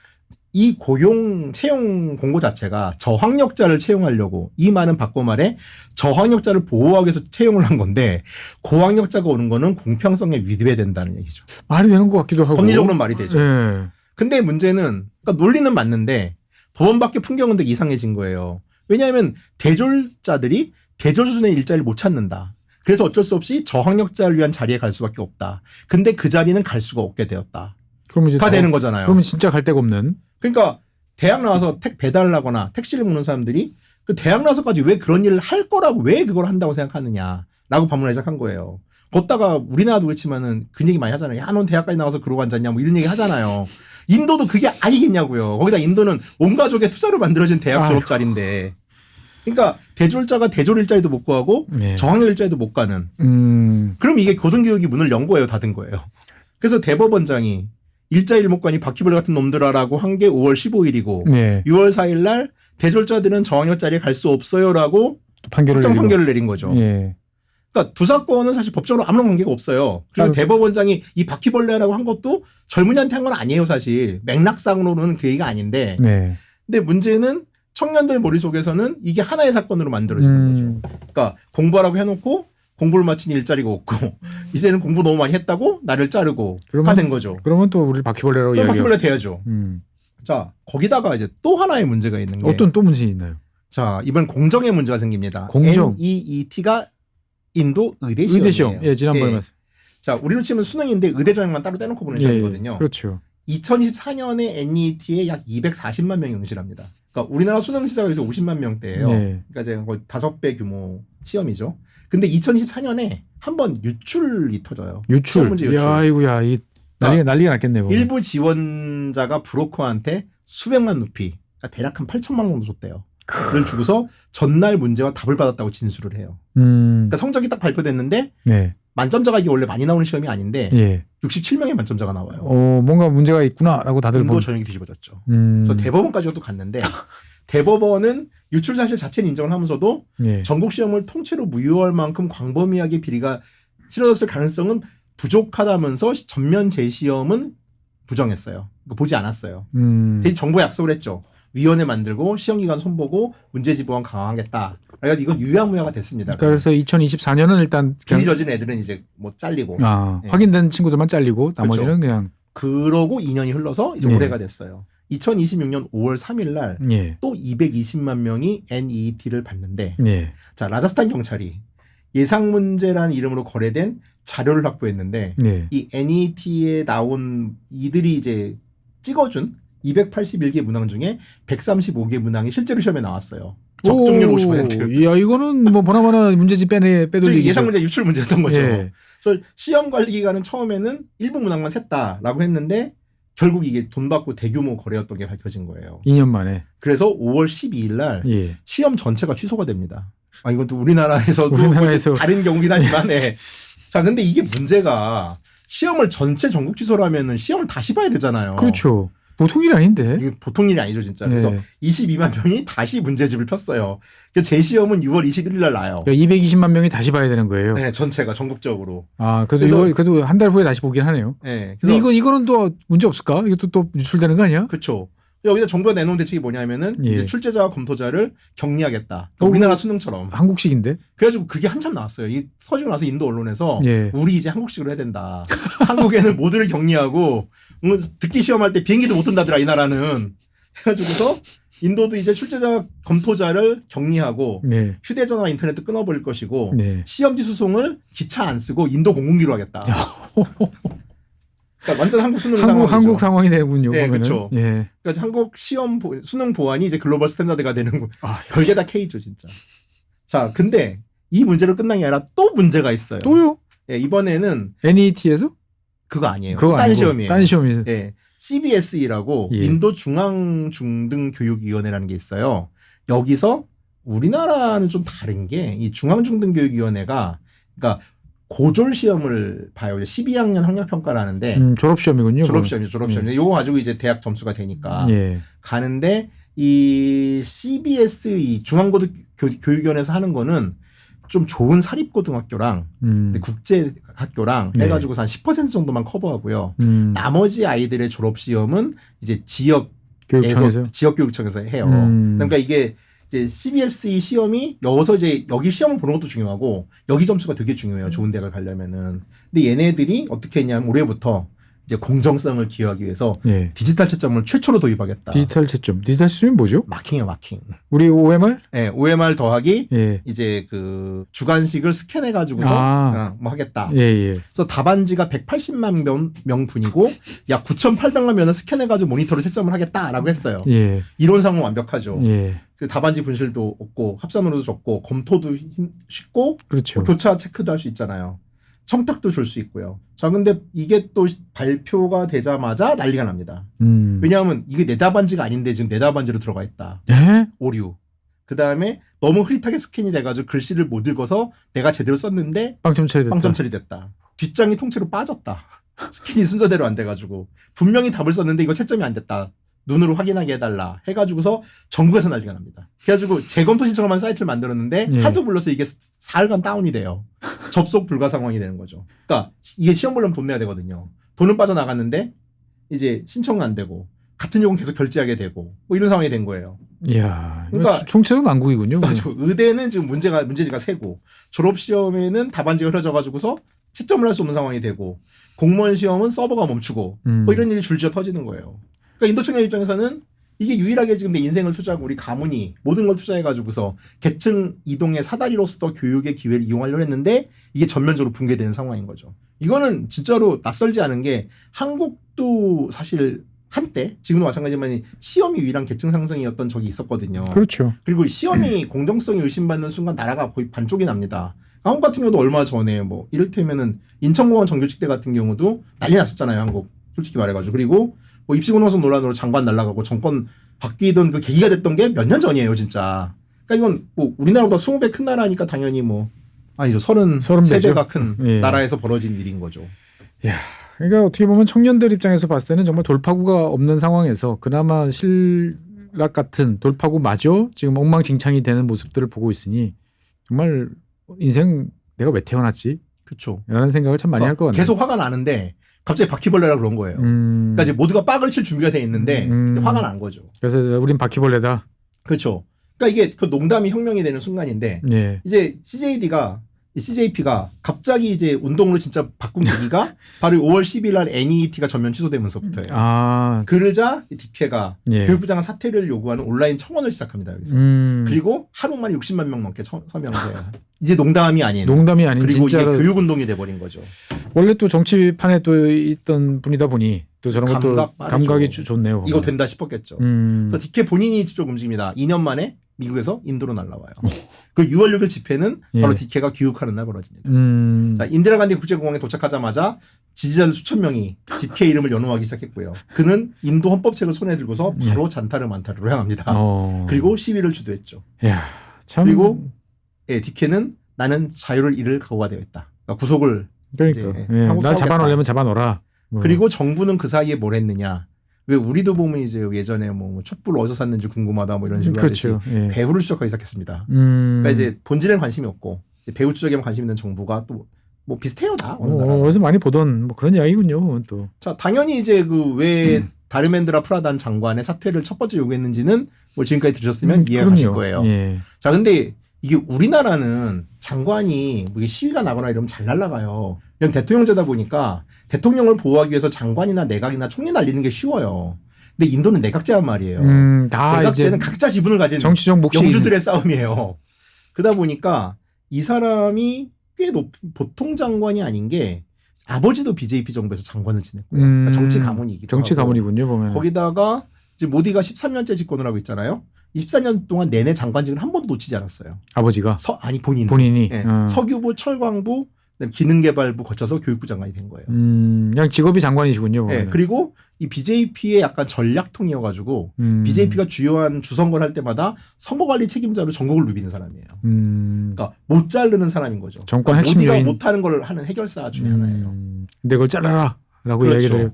이 고용 채용 공고 자체가 저학력자를 채용하려고 이 말은 바꿔 말해 저학력자를 보호하기 위해서 채용을 한 건데 고학력자가 오는 거는 공평성에 위배된다는 얘기죠. 말이 되는 것 같기도 하고. 법리적으로는 말이 되죠. 네. 근데 문제는 그러니까 논리는 맞는데 법원 밖의 풍경은 되게 이상해진 거예요. 왜냐하면 대졸자들이 대졸 수준의 일자리를 못 찾는다. 그래서 어쩔 수 없이 저학력자를 위한 자리에 갈 수밖에 없다. 근데 그 자리는 갈 수가 없게 되었다. 그러면 이제 가 되는 거잖아요. 그러면 진짜 갈 데가 없는. 그러니까 대학 나와서 배달을 하거나 택시를 먹는 사람들이 그 대학 나와서까지 왜 그런 일을 할 거라고 왜 그걸 한다고 생각하느냐. 라고 반문을 시작한 거예요. 걷다가 우리나라도 그렇지만은 그 얘기 많이 하잖아요. 야, 넌 대학까지 나와서 그러고 앉았냐 뭐 이런 얘기 하잖아요. 인도도 그게 아니겠냐고요. 거기다 인도는 온 가족의 투자로 만들어진 대학 졸업자리인데. 그러니까 대졸자가 대졸 일자리도 못 구하고 네. 저학년 일자리도 못 가는. 그럼 이게 고등교육이 문을 연 거예요, 닫은 거예요. 그래서 대법원장이 일자리를 못 가니 바퀴벌레 같은 놈들아라고 한 게 5월 15일이고 네. 6월 4일 날 대졸자들은 저학년 자리에 갈 수 없어요라고 판결을 내린 거죠. 예. 그러니까 두 사건은 사실 법적으로 아무런 관계가 없어요. 그리고 대법원장이 이 바퀴벌레라고 한 것도 젊은이한테 한 건 아니에요, 사실. 맥락상으로는 그 얘기가 아닌데. 네. 근데 문제는 청년들 머릿속에서는 이게 하나의 사건으로 만들어지는 거죠. 그러니까 공부하라고 해놓고 공부를 마친 일자리가 없고 이제는 공부 너무 많이 했다고 나를 자르고 된 거죠. 그러면 또 우리 바퀴벌레라고 또 이야기하고. 바퀴벌레 돼야죠. 자, 거기다가 이제 또 하나의 문제가 있는 게 어떤 또 문제 있나요? 자, 이번 공정의 문제가 생깁니다. 공정. NEET가 인도 의대 시험이에요. 의대 시험. 예, 지난번에 말씀. 자, 우리로 치면 수능인데 의대 전형만 따로 떼놓고 보는 시험이거든요. 그렇죠. 2024년에 NET에 약 240만 명이 응시합니다. 그러니까 우리나라 수능 시작에서 50만 명대예요. 그러니까 이제 거의 5배 규모 시험이죠. 근데 2024년에 한 번 유출이 터져요. 유출. 문제 유출. 야, 이거야. 이 난리가 났겠네요. 일부 지원자가 브로커한테 수백만 루피, 그러니까 대략 한 8천만 원 정도 줬대요. 를 주고서 전날 문제와 답을 받았다고 진술을 해요. 그러니까 성적이 딱 발표됐는데 네. 만점자가 이게 원래 많이 나오는 시험이 아닌데 예. 67명의 만점자가 나와요. 뭔가 문제가 있구나라고 다들 인도 전형이 뒤집어졌죠. 그래서 대법원까지도 갔는데 대법원은 유출 사실 자체는 인정을 하면서도 예. 전국 시험을 통째로 무효할 만큼 광범위하게 비리가 치러졌을 가능성은 부족하다면서 전면 재시험은 부정했어요. 그러니까 보지 않았어요. 대신 정부에 약속을 했죠. 위원회 만들고 시험기간 손보고 문제지보안 강화하겠다. 그래서 이건 유야무야가 됐습니다. 그래서 2024년은 일단 비리 저진 애들은 이제 뭐 잘리고 네. 확인된 친구들만 잘리고 나머지는 그렇죠. 그냥 그러고 2년이 흘러서 이제 올해가 됐어요. 2026년 5월 3일 날 또 220만 명이 NEET를 봤는데 자, 라자스탄 경찰이 예상 문제라는 이름으로 거래된 자료를 확보했는데 이 NEET에 나온 이들이 이제 찍어준 281개 문항 중에 135개 문항이 실제로 시험에 나왔어요. 적중률 50%. 이야, 이거는 뭐 보나마나 문제집 빼돌리기. 예상 문제 유출 문제였던 거죠. 예. 그래서 시험 관리 기간은 처음에는 일부 문항만 셌다라고 했는데 결국 이게 돈 받고 대규모 거래였던 게 밝혀진 거예요. 2년 만에. 그래서 5월 12일 날 시험 전체가 취소가 됩니다. 이것도 우리나라에서도 다른 경우긴 하지만 자, 근데 이게 문제가 시험을 전체 전국 취소를 하면은 시험을 다시 봐야 되잖아요. 그렇죠. 보통 일이 아닌데. 이게 보통 일이 아니죠, 진짜. 그래서 22만 명이 다시 문제집을 폈어요. 재시험은 6월 21일 날 나요. 그러니까 220만 명이 다시 봐야 되는 거예요. 네, 전체가 전국적으로. 그래도 한 달 후에 다시 보긴 하네요. 네. 근데 이거는 또 문제 없을까? 이것도 또 유출되는 거 아니야? 그렇죠. 여기다 정부가 내놓은 대책이 뭐냐면은 이제 출제자와 검토자를 격리하겠다. 그러니까 우리나라 수능처럼. 한국식인데. 그래가지고 그게 한참 나왔어요. 이 터지고 나서 인도 언론에서 우리 이제 한국식으로 해야 된다. 한국에는 모두를 격리하고 듣기 시험할 때 비행기도 못 뜬다더라 이 나라는. 해가지고서 인도도 이제 출제자 검토자를 격리하고 휴대전화와 인터넷도 끊어버릴 것이고 시험지 수송을 기차 안 쓰고 인도 공군기로 하겠다. 그러니까 완전 한국 수능 한국 상황이 되군요. 네, 그렇죠. 그러니까 한국 시험 수능 보안이 이제 글로벌 스탠다드가 되는 거. 별게 다 K죠, 진짜. 자, 근데 이 문제로 끝난 게 아니라 또 문제가 있어요. 또요? 이번에는 NET에서? 그거 아니에요. 그거 딴 시험이에요. 딴 시험이. CBSE라고 인도 중앙중등교육위원회라는 게 있어요. 여기서 우리나라는 좀 다른 게 이 중앙중등교육위원회가 그러니까 고졸 시험을 봐요. 12학년 학력평가라는데 졸업시험이군요. 졸업시험이죠. 요거 가지고 이제 대학 점수가 되니까 가는데 이 CBSE 중앙고등교육위원회에서 하는 거는 좀 좋은 사립고등학교랑 국제학교랑 해가지고 한 10% 정도만 커버하고요. 나머지 아이들의 졸업시험은 이제 지역교육청에서 해요. 그러니까 이게 이제 CBSE 시험이 여기서 이제 여기 시험을 보는 것도 중요하고 여기 점수가 되게 중요해요. 좋은 대학을 가려면은. 근데 얘네들이 어떻게 했냐면 올해부터 이제 공정성을 기하기 위해서 예. 디지털 채점을 최초로 도입하겠다. 디지털 채점. 디지털 채점이 뭐죠? 마킹이에요, 마킹. 우리 OMR? 네, OMR 더하기 예. 이제 그 주관식을 스캔해 가지고서 뭐 하겠다. 예, 예. 그래서 답안지가 180만 명분이고 약 9,800만 면을 스캔해 가지고 모니터로 채점을 하겠다라고 했어요. 예. 이론상은 완벽하죠. 예. 그 답안지 분실도 없고 합산으로도 적고 검토도 쉽고 그렇죠. 교차 체크도 할 수 있잖아요. 청탁도 줄 수 있고요. 자, 근데 이게 또 발표가 되자마자 난리가 납니다. 왜냐하면 이게 내 답안지가 아닌데 지금 내 답안지로 들어가 있다. 예? 오류. 그 다음에 너무 흐릿하게 스캔이 돼가지고 글씨를 못 읽어서 내가 제대로 썼는데 빵점 처리됐다. 빵점 처리됐다. 뒷장이 통째로 빠졌다. 스캔이 순서대로 안 돼가지고 분명히 답을 썼는데 이거 채점이 안 됐다. 눈으로 확인하게 해달라 해가지고서 전국에서 난리가 납니다. 그래가지고 재검토 신청을 한 사이트를 만들었는데 예. 하도 불러서 이게 사흘간 다운이 돼요. 접속 불가 상황이 되는 거죠. 그러니까 이게 시험 보려면 돈 내야 되거든요. 돈은 빠져나갔는데 이제 신청은 안 되고 같은 요금 계속 결제하게 되고 뭐 이런 상황이 된 거예요. 이야. 그러니까 총체적 난국이군요. 의대는 지금 문제지가 세고 졸업 시험에는 답안지가 흐려져가지고서 채점을 할 수 없는 상황이 되고 공무원 시험은 서버가 멈추고 뭐 이런 일이 줄지어 터지는 거예요. 그러니까 인도 청년 입장에서는 이게 유일하게 지금 내 인생을 투자하고 우리 가문이 모든 걸 투자해가지고서 계층 이동의 사다리로서 교육의 기회를 이용하려고 했는데 이게 전면적으로 붕괴되는 상황인 거죠. 이거는 진짜로 낯설지 않은 게 한국도 사실 한때 지금도 마찬가지지만 시험이 유일한 계층 상승이었던 적이 있었거든요. 그렇죠. 그리고 시험이 공정성이 의심받는 순간 나라가 거의 반쪽이 납니다. 한국 같은 경우도 얼마 전에 뭐 이를테면은 인천공항 정규직대 같은 경우도 난리 났었잖아요. 한국 솔직히 말해가지고. 그리고 뭐 입시공정성 논란으로 장관 날아가고 정권 바뀌던 그 계기가 됐던 게 몇 년 전이에요, 진짜. 그러니까 이건 뭐 우리나라보다 20배 큰 나라니까 당연히 뭐 아니죠. 33배가 큰 예. 나라에서 벌어진 일인 거죠. 야, 그러니까 어떻게 보면 청년들 입장에서 봤을 때는 정말 돌파구가 없는 상황에서 그나마 신락 같은 돌파구마저 지금 엉망진창이 되는 모습들을 보고 있으니 정말 인생 내가 왜 태어났지? 그렇죠. 라는 생각을 참 많이 할 것 같네요. 계속 화가 나는데 갑자기 바퀴벌레라 그런 거예요. 그러니까 이제 모두가 빡을 칠 준비가 돼 있는데 화가 난 거죠. 그래서 우린 바퀴벌레다. 그렇죠. 그러니까 이게 그 농담이 혁명이 되는 순간인데 예. 이제 CJP가 갑자기 이제 운동으로 진짜 바꾼 계기가 바로 5월 10일 날 NET가 전면 취소되면서부터예요. 아, 그러자 DP회가 예. 교육부장 사퇴를 요구하는 온라인 청원을 시작합니다. 여기서. 그리고 하루 만에 60만 명 넘게 서명돼요. 이제 농담이 아닌. 농담이 아닌 그리고 진짜로 이게 교육운동이 돼버린 거죠. 원래 또 정치판에 또 있던 분이다 보니 또 저런 것도 감각이 좋네요. 보면. 이거 된다 싶었겠죠. 그래서 DK 본인이 직접 움직입니다. 2년 만에 미국에서 인도로 날라와요. 그 6월 6일 집회는 바로 예. DK가 귀국하는 날 벌어집니다. 자, 인디라간디 국제공항에 도착하자마자 지지자들 수천 명이 DK 이름을 연호하기 시작했고요. 그는 인도 헌법책을 손에 들고서 바로 잔타르 만타르로 향합니다. 그리고 시위를 주도했죠. 야, 참. 그리고 DK는 나는 자유를 잃을 각오가 되어 있다. 그러니까 구속을 그러니까 이제 예. 하고 나 싸우겠다. 잡아놓으려면 잡아놓어라. 그리고 정부는 그 사이에 뭘 했느냐. 왜 우리도 보면 이제 예전에 뭐 촛불 어디서 샀는지 궁금하다 뭐 이런 식으로 그렇죠. 하듯이 예. 배후를 추적하기 시작했습니다. 그러니까 이제 본질에는 관심이 없고 이제 배후 추적에만 관심 있는 정부가 또 뭐 비슷해요 다. 어디서 많이 보던 뭐 그런 이야기군요. 또. 자, 당연히 이제 그 왜 다르멘드라 프라단 장관의 사퇴를 첫 번째 요구했는지는 뭐 지금까지 들으셨으면 이해가 가실 거예요. 예. 자, 근데 이게 우리나라는 장관이 뭐 이게 시위가 나거나 이러면 잘 날아가요. 그냥 대통령제다 보니까 대통령을 보호하기 위해서 장관이나 내각이나 총리 날리는 게 쉬워요. 근데 인도는 내각제란 말이에요. 다 내각제는 이제 각자 지분을 가진 정치적 몫이 영주들의 싸움이에요. 그러다 보니까 이 사람이 꽤 보통 장관이 아닌 게 아버지도 BJP 정부에서 장관을 지냈고요. 그러니까 정치 가문이기도 정치 하고. 가문이군요, 보면. 거기다가 이제 모디가 13년째 집권을 하고 있잖아요. 24년 동안 내내 장관직을 한 번도 놓치지 않았어요. 아버지가 아니 본인이. 예. 석유부, 철광부, 그다음에 기능개발부 거쳐서 교육부 장관이 된 거예요. 그냥 직업이 장관이시군요. 네, 그리고 이 BJP의 약간 전략통이어가지고 BJP가 주요한 주선거를 할 때마다 선거관리 책임자로 전국을 누비는 사람이에요. 그러니까 못 자르는 사람인 거죠. 정권 그러니까 핵심 모디가 요인. 못하는 걸 하는 해결사 중에 하나예요. 근데 그걸 잘라라라고 그렇죠. 이야기를.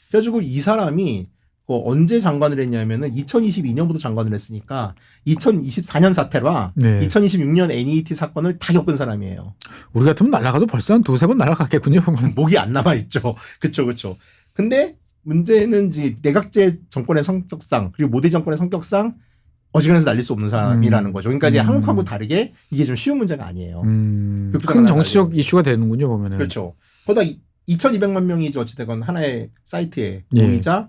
그래가지고 이 사람이 언제 장관을 했냐면은 2022년부터 장관을 했으니까 2024년 사태와 네. 2026년 NET 사건을 다 겪은 사람이에요. 우리 같으면 날아가도 벌써 한 두세 번 날아갔겠군요. 목이 안 남아있죠. 그쵸. 근데 문제는 이제 내각제 정권의 성격상 그리고 모디 정권의 성격상 어지간해서 날릴 수 없는 사람이라는 거죠. 그러니까 이제 한국하고 다르게 이게 좀 쉬운 문제가 아니에요. 큰 정치적 이슈가 되는군요, 보면은. 그렇죠. 거기다 2,200만 명이 이제 어찌되건 하나의 사이트에 예. 모이자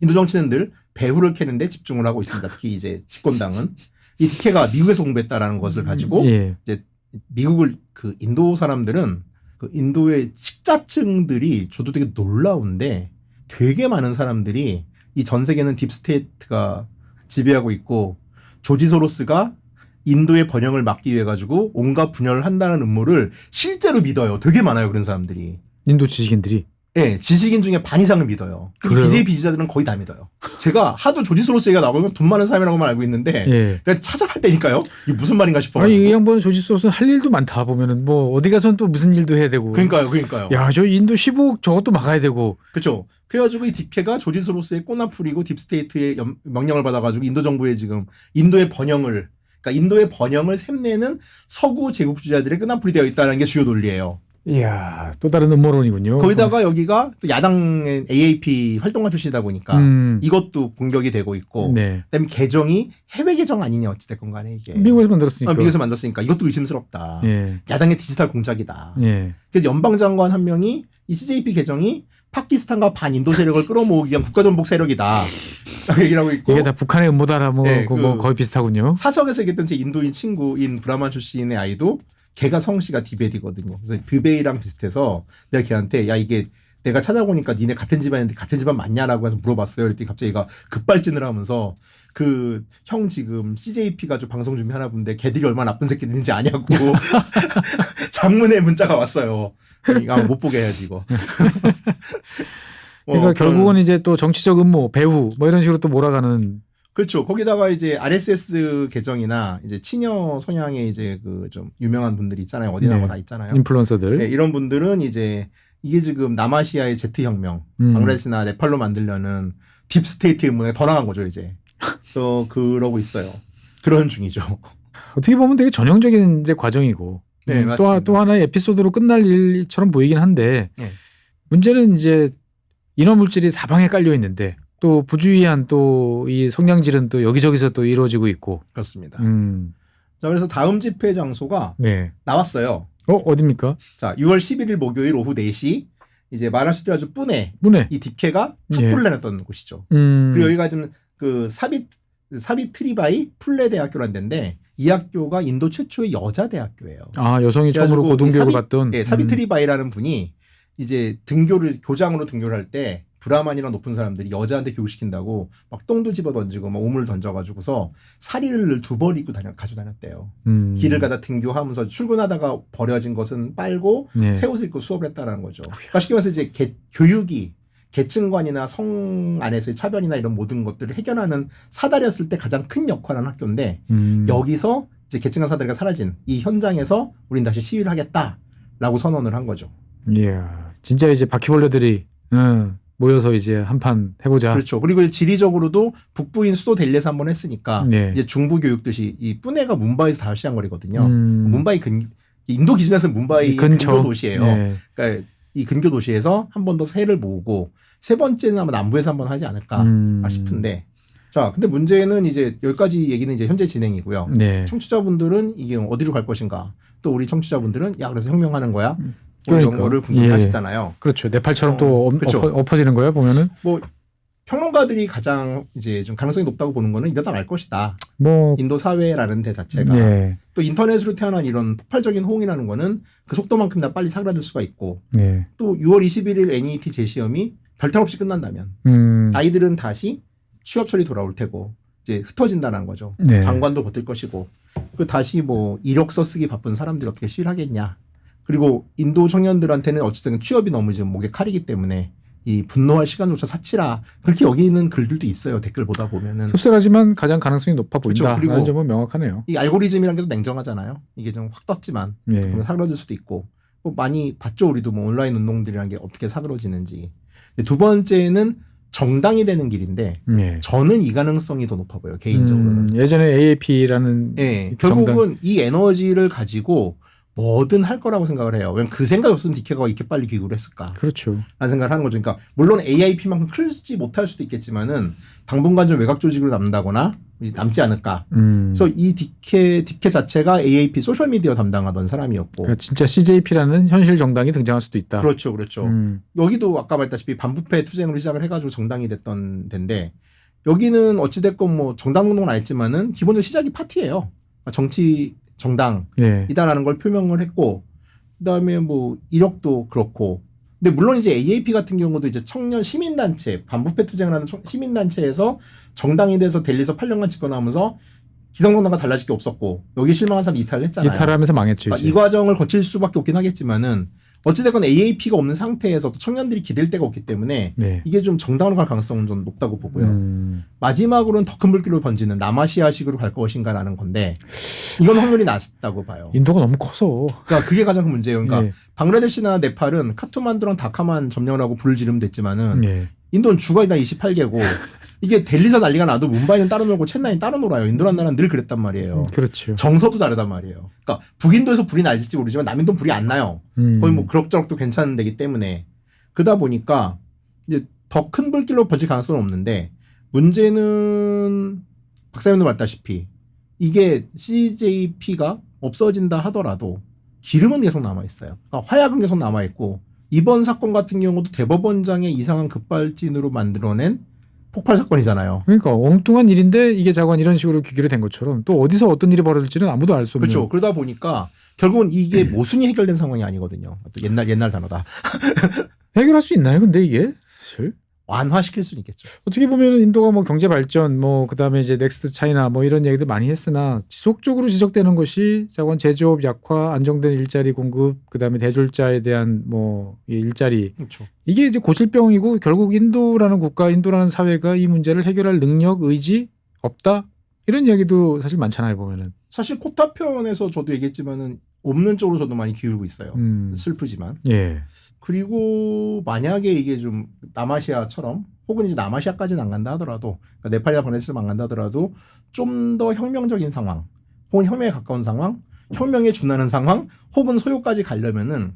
인도 정치인들 배후를 캐는데 집중을 하고 있습니다. 특히 이제 집권당은 이 디케가 미국에서 공부했다라는 것을 가지고 예. 이제 미국을 그 인도 사람들은 그 인도의 식자층들이 저도 되게 놀라운데 되게 많은 사람들이 이 전 세계는 딥스테이트가 지배하고 있고 조지 소로스가 인도의 번영을 막기 위해 가지고 온갖 분열을 한다는 음모를 실제로 믿어요. 되게 많아요. 그런 사람들이. 인도 지식인들이. 네, 지식인 중에 반 이상은 믿어요. 그래요? BJP 지지자들은 거의 다 믿어요. 제가 하도 조지 소로스 얘기가 나오면 돈 많은 사람이라고만 알고 있는데 예. 내가 찾아봤다니까요. 이게 무슨 말인가 싶어요. 아니 이 양반은 조지 소스는 할 일도 많다 보면은 뭐 어디 가선 또 무슨 일도 해야 되고. 그러니까요. 야, 저 인도 15억 저것도 막아야 되고. 그렇죠. 그래가지고 이 디케가 조지 소로스의 꼬나풀이고 딥스테이트의 명령을 받아가지고 인도 정부에 지금 인도의 번영을 그러니까 인도의 번영을 샘내는 서구 제국주의자들의 끈앞풀이 되어 있다는 게 주요 논리예요. 이야, 또 다른 음모론이군요. 거기다가 여기가 또 야당의 AAP 활동가 출신이다 보니까 이것도 공격이 되고 있고 네. 그다음에 계정이 해외 계정 아니냐 어찌됐건 간에 이게 미국에서 만들었으니까. 미국에서 만들었으니까 이것도 의심스럽다. 예. 야당의 디지털 공작이다. 예. 그래서 연방장관 한 명이 이 CJP 계정이 파키스탄과 반인도 세력을 끌어모으기 위한 국가전복 세력이다. 라고 얘기를 하고 있고 이게 다 북한의 음모다라 뭐, 네, 뭐 거의 비슷하군요. 사석에서 얘기했던 제 인도인 친구인 브라만 출신의 아이도 걔가 성씨가 디베디거든요. 그래서 드베이랑 비슷해서 내가 걔한테 야 이게 내가 찾아보니까 니네 같은 집안인데 같은 집안 맞냐라고 해서 물어봤어요. 그랬더니 갑자기 얘가 급발진을 하면서 그 형 지금 CJP 가지고 방송 준비하나 본데 걔들이 얼마나 나쁜 새끼들인지 아냐고 장문의 문자가 왔어요. 못 보게 해야지 이거. 그러니까 결국은 이제 또 정치적 음모, 배후 뭐 이런 식으로 또 몰아가는. 그렇죠. 거기다가 이제 RSS 계정이나 이제 친여 성향의 이제 그 좀 유명한 분들이 있잖아요. 어디나 네. 뭐 다 있잖아요. 인플루언서들. 네, 이런 분들은 이제 이게 지금 남아시아의 제트 혁명, 방글라데시나 네팔로 만들려는 딥스테이트의 음모에 더 나간 거죠 이제. 그래서 그러고 있어요. 그런 중이죠. 어떻게 보면 되게 전형적인 이제 과정이고. 네, 맞습니다. 또 하나의 에피소드로 끝날 일처럼 보이긴 한데 네. 문제는 이제 인어물질이 사방에 깔려 있는데 또 부주의한 또 이 성냥질은 또 여기저기서 또 이루어지고 있고. 그렇습니다. 음. 자, 그래서 다음 집회 장소가 네. 나왔어요. 어딥니까? 자, 6월 11일 목요일 오후 4시 이제 마라슈트 아주 뿌네 문에. 이 디케가 예. 촛불을 내놨던 곳이죠. 그리고 여기가 지금 그 사비트리바이 풀레 대학교라는 데인데 이 학교가 인도 최초의 여자 대학교예요. 아, 여성이 처음으로 고등교육을 받던. 네, 사비트리바이라는 분이 이제 교장으로 등교를 할 때 브라만이랑 높은 사람들이 여자한테 교육시킨다고 막 똥도 집어 던지고 막 오물 던져가지고서 사리를 2벌 입고 가지고 다녔대요. 길을 가다 등교하면서 출근하다가 버려진 것은 빨고 네. 새 옷을 입고 수업을 했다라는 거죠. 그러니까 쉽게 말해서 이제 교육이 계층관이나 성 안에서의 차별이나 이런 모든 것들을 해결하는 사다리였을 때 가장 큰 역할을 한 학교인데 여기서 이제 계층간 사다리가 사라진 이 현장에서 우린 다시 시위를 하겠다라고 선언을 한 거죠. 이야, 진짜 이제 바퀴벌레들이 모여서 이제 한판 해보자. 그렇죠. 그리고 지리적으로도 북부인 수도 델리에서 한번 했으니까 네. 이제 중부 교육도시 이 뿌네가 문바이에서 5시간 거리거든요. 문바이 인도 기준에서는 문바이 근교 도시예요. 네. 그러니까 이 근교 도시에서 한 번 더 새해를 모으고 세 번째는 아마 남부에서 한번 하지 않을까 싶은데 자, 근데 문제는 이제 여기까지 얘기는 이제 현재 진행이고요. 네. 청취자분들은 이게 어디로 갈 것인가? 또 우리 청취자분들은 야 그래서 혁명하는 거야? 그러니까. 이런 거를 궁금해하시잖아요. 그렇죠. 네팔처럼 또 그렇죠. 엎어지는 거야 보면은. 뭐 평론가들이 가장 이제 좀 가능성이 높다고 보는 거는 이러다 말 것이다. 뭐 인도 사회라는 데 자체가 네. 또 인터넷으로 태어난 이런 폭발적인 호응이라는 거는 그 속도만큼이나 빨리 사그라들 수가 있고 네. 또 6월 21일 NET 재시험이 별탈 없이 끝난다면 아이들은 다시 취업 처리 돌아올 테고 이제 흩어진다는 거죠. 네. 장관도 버틸 것이고 그 다시 뭐 이력서 쓰기 바쁜 사람들이 어떻게 시위를 하겠냐. 그리고 인도 청년들한테는 어쨌든 취업이 너무 지금 목에 칼이기 때문에 이 분노할 시간조차 사치라 그렇게 여기는 글들도 있어요. 댓글 보다 보면은 씁쓸하지만 가장 가능성이 높아 보인다. 그렇죠. 그리고 라는 점은 명확하네요. 이 알고리즘이라는 게 또 냉정하잖아요. 이게 좀 확 떴지만 네. 사그러질 수도 있고 뭐 많이 봤죠. 우리도 뭐 온라인 운동들이라는 게 어떻게 사그러지는지. 두 번째는 정당이 되는 길인데 네. 저는 이 가능성이 더 높아 보여요. 개인적으로는. 예전에 AAP라는 네, 결국은 이 에너지를 가지고 뭐든 할 거라고 생각을 해요. 왜냐면 그 생각이 없으면 디케가 이렇게 빨리 귀국을 했을까? 그렇죠. 라는 생각을 하는 거죠. 그러니까 물론 AIP만큼 크지 못할 수도 있겠지만은 당분간 좀 외곽 조직으로 남다거나 남지 않을까. 그래서 이 디케 자체가 AAP 소셜미디어 담당하던 사람이었고. 그러니까 진짜 CJP라는 현실 정당이 등장할 수도 있다. 그렇죠. 그렇죠. 여기도 아까 말했다시피 반부패 투쟁으로 시작을 해가지고 정당이 됐던 데인데 여기는 어찌됐건 뭐 정당 운동은 안 했지만은 기본적으로 시작이 파티예요. 그러니까 정치 정당이다라는 걸 표명을 했고 그다음에 뭐 이력도 그렇고 근데 물론 이제 AAP 같은 경우도 이제 청년 시민단체 반부패 투쟁을 하는 시민단체에서 정당이 돼서 델리에서 8년간 집권하면서 기성정당과 달라질 게 없었고 여기 실망한 사람이 이탈을 했잖아요. 이탈하면서 망했죠. 그러니까 이 과정을 거칠 수밖에 없긴 하겠지만은 어찌됐건 AAP가 없는 상태에서 또 청년들이 기댈 데가 없기 때문에 이게 좀 정당으로 갈 가능성은 좀 높다고 보고요. 마지막으로는 더 큰 불길로 번지는 남아시아식으로 갈 것인가라는 건데 이건 확률이 낮다고 봐요. 인도가 너무 커서. 그러니까 그게 가장 큰 문제예요. 그러니까 방글라데시나 네팔은 카투만두랑 다카만 점령을 하고 불을 지르면 됐지만은 인도는 주가 일단 28개고 이게 델리에서 난리가 나도 뭄바이는 따로 놀고 첸나이는 따로 놀아요. 인도란 나라는 늘 그랬단 말이에요. 그렇죠. 정서도 다르단 말이에요. 그러니까 북인도에서 불이 날지 모르지만 남인도는 불이 안 나요. 거의 뭐 그럭저럭도 괜찮은 데기 때문에 그러다 보니까 이제 더 큰 불길로 번질 가능성은 없는데 문제는 박사님도 말다시피 이게 CJP가 없어진다 하더라도 기름은 계속 남아 있어요. 그러니까 화약은 계속 남아 있고 이번 사건 같은 경우도 대법원장의 이상한 급발진으로 만들어낸 폭발 사건이잖아요. 그러니까 엉뚱한 일인데 이게 자관 이런 식으로 귀결이 된 것처럼 또 어디서 어떤 일이 벌어질지는 아무도 알 수 없는. 그렇죠. 그러다 보니까 결국은 이게 모순이 해결된 상황이 아니거든요. 또 옛날 단어다. 해결할 수 있나요? 근데 이게 사실 완화시킬 수는 있겠죠. 어떻게 보면 인도가 뭐 경제 발전 뭐 그다음에 이제 넥스트 차이나 뭐 이런 얘기들 많이 했으나 지속적으로 지적되는 것이 자관 제조업 약화, 안정된 일자리 공급, 그다음에 대졸자에 대한 뭐 일자리. 그렇죠. 이게 이제 고질병이고 결국 인도라는 국가, 인도라는 사회가 이 문제를 해결할 능력, 의지 없다. 이런 이야기도 사실 많잖아요, 보면은. 사실 코타 편에서 저도 얘기했지만은 없는 쪽으로 저도 많이 기울고 있어요. 슬프지만. 예. 그리고 만약에 이게 좀 남아시아처럼 혹은 이제 남아시아까지는 안 간다 하더라도 그러니까 네팔이나 방글라데시를 안 간다 하더라도 좀 더 혁명적인 상황 혹은 혁명에 가까운 상황 혁명에 준하는 상황 혹은 소요까지 가려면은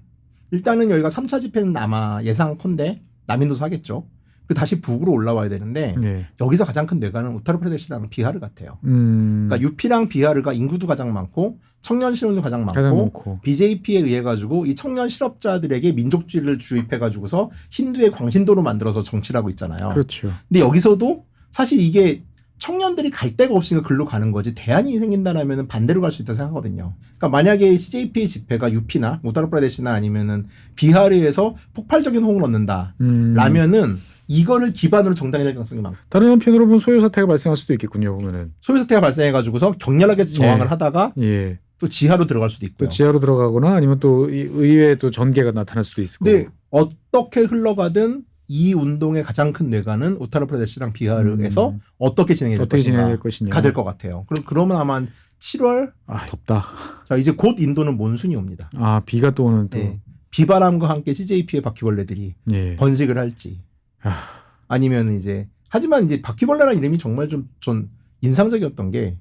일단은 여기가 3차 집회는 아마 예상컨대 남인도서 하겠죠. 그 다시 북으로 올라와야 되는데 여기서 가장 큰 뇌관은 우타르프라데시랑 비하르 같아요. 그러니까 유피랑 비하르가 인구도 가장 많고 청년 실업률도 가장 많고 BJP에 의해 가지고 이 청년 실업자들에게 민족주의를 주입해 가지고서 힌두의 광신도로 만들어서 정치를 하고 있잖아요. 그렇죠. 근데 여기서도 사실 이게 청년들이 갈 데가 없으니까 글로 가는 거지 대안이 생긴다라면 반대로 갈 수 있다고 생각하거든요. 그러니까 만약에 CJP의 집회가 유피나 우타르프라데시나 아니면은 비하르에서 폭발적인 호응을 얻는다라면은 이거를 기반으로 정당이 될 가능성이 많고. 다른 한편으로 보면 소요 사태가 발생할 수도 있겠군요. 보면은 소요 사태가 발생해가지고서 격렬하게 저항을 하다가 또 지하로 들어갈 수도 있고요. 또 지하로 들어가거나 아니면 또 의외에 또 전개가 나타날 수도 있을 거고. 근데 어떻게 흘러가든 이 운동의 가장 큰 뇌관은 우타르프라데시랑 비하르에서 어떻게 진행이 될 것인가가 될 것 같아요. 그러면 아마 7월 덥다. 자 이제 곧 인도는 몬순이 옵니다. 비가 또 오는 또 비바람과 함께 CJP의 바퀴벌레들이 번식을 할지. 아니면 이제 하지만 이제 바퀴벌레라는 이름이 정말 좀 전 인상적이었던 게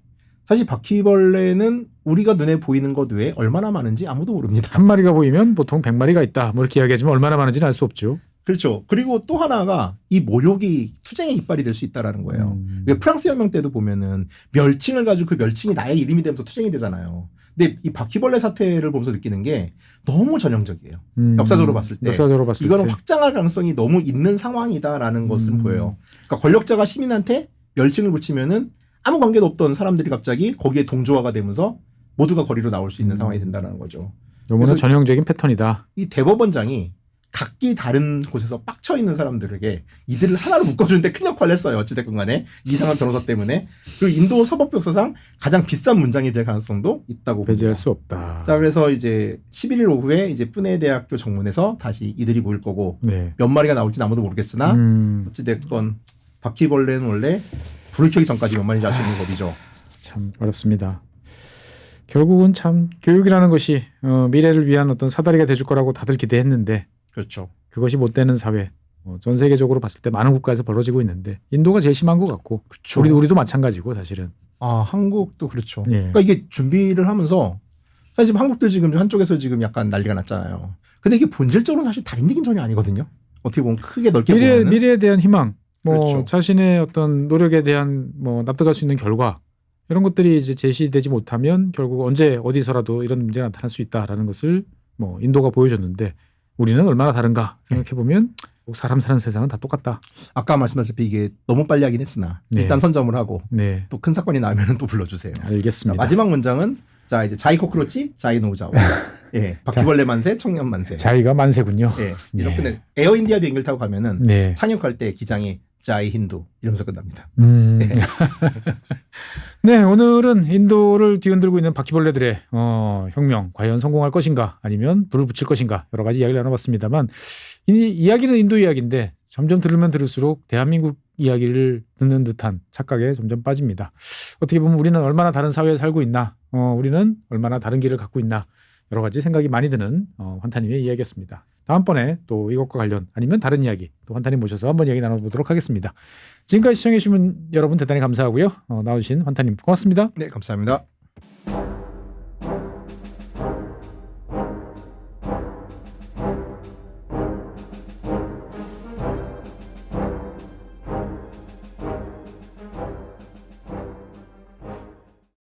사실 바퀴벌레는 우리가 눈에 보이는 것 외에 얼마나 많은지 아무도 모릅니다. 한 마리가 보이면 보통 100마리가 있다. 뭐 이렇게 이야기하지만 얼마나 많은지는 알 수 없죠. 그렇죠. 그리고 또 하나가 이 모욕이 투쟁의 이빨이 될 수 있다라는 거예요. 프랑스 혁명 때도 보면은 멸칭을 가지고 그 멸칭이 나의 이름이 되면서 투쟁이 되잖아요. 근데 이 바퀴벌레 사태를 보면서 느끼는 게 너무 전형적이에요. 역사적으로 봤을 때. 이거는 확장할 가능성이 너무 있는 상황이다라는 것은 보여요. 그러니까 권력자가 시민한테 멸칭을 붙이면은 아무 관계도 없던 사람들이 갑자기 거기에 동조화가 되면서 모두가 거리로 나올 수 있는 상황이 된다는 거죠. 너무나 전형적인 패턴이다. 이 대법원장이 각기 다른 곳에서 빡쳐 있는 사람들에게 이들을 하나로 묶어주는데 큰 역할을 했어요. 어찌됐건 간에 이상한 변호사 때문에. 그리고 인도 사법부 역사상 가장 비싼 문장이 될 가능성도 있다고 봅니다. 배제할 수 없다. 자, 그래서 이제 11일 오후에 이제 푸네 대학교 정문에서 다시 이들이 모일 거고 몇 마리가 나올지는 아무도 모르겠으나 어찌됐건 바퀴벌레는 원래 불을 켜기 전까지 몇 마리인지 알 수 있는 법이죠. 참 어렵습니다. 결국은 참 교육이라는 것이 미래를 위한 어떤 사다리가 돼줄 거라고 다들 기대했는데 그렇죠. 그것이 못 되는 사회. 전 세계적으로 봤을 때 많은 국가에서 벌어지고 있는데 인도가 제일 심한 것 같고 우리도 마찬가지고 사실은. 한국도 그렇죠. 그러니까 이게 준비를 하면서 사실 지금 한국도 지금 한쪽에서 지금 약간 난리가 났잖아요. 근데 이게 본질적으로 사실 다른 얘기는 전혀 아니거든요. 어떻게 보면 크게 넓게 보면 미래에 대한 희망, 뭐 그렇죠. 자신의 어떤 노력에 대한 뭐 납득할 수 있는 결과 이런 것들이 이제 제시되지 못하면 결국 언제 어디서라도 이런 문제가 나타날 수 있다라는 것을 뭐 인도가 보여줬는데 우리는 얼마나 다른가 생각해 보면 사람 사는 세상은 다 똑같다. 아까 말씀하셨다시피 이게 너무 빨리 하긴 했으나 네. 일단 선점을 하고 네, 또 큰 사건이 나면 또 불러주세요. 자, 알겠습니다. 마지막 문장은 자 이제 자이 코크로치 자이 노자오. 예, 바퀴벌레 만세, 청년 만세. 자기가 만세군요. 예, 네. 이렇게 에어인디아 비행기를 타고 가면은 네. 착륙할 때 기장이 자이 힌두 이러면서 끝납니다. 네, 오늘은 인도를 뒤흔들고 있는 바퀴벌레들의 혁명 과연 성공할 것인가 아니면 불을 붙일 것인가 여러 가지 이야기를 나눠봤습니다만 이 이야기는 인도 이야기인데 점점 들으면 들을수록 대한민국 이야기를 듣는 듯한 착각에 점점 빠집니다. 어떻게 보면 우리는 얼마나 다른 사회에 살고 있나, 우리는 얼마나 다른 길을 갖고 있나 여러 가지 생각이 많이 드는 환타님의 이야기였습니다. 다음번에 또 이것과 관련 아니면 다른 이야기 또 환타님 모셔서 한번 이야기 나눠보도록 하겠습니다. 지금까지 시청해 주신 여러분 대단히 감사하고요. 나와주신 환타님 고맙습니다. 네, 감사합니다.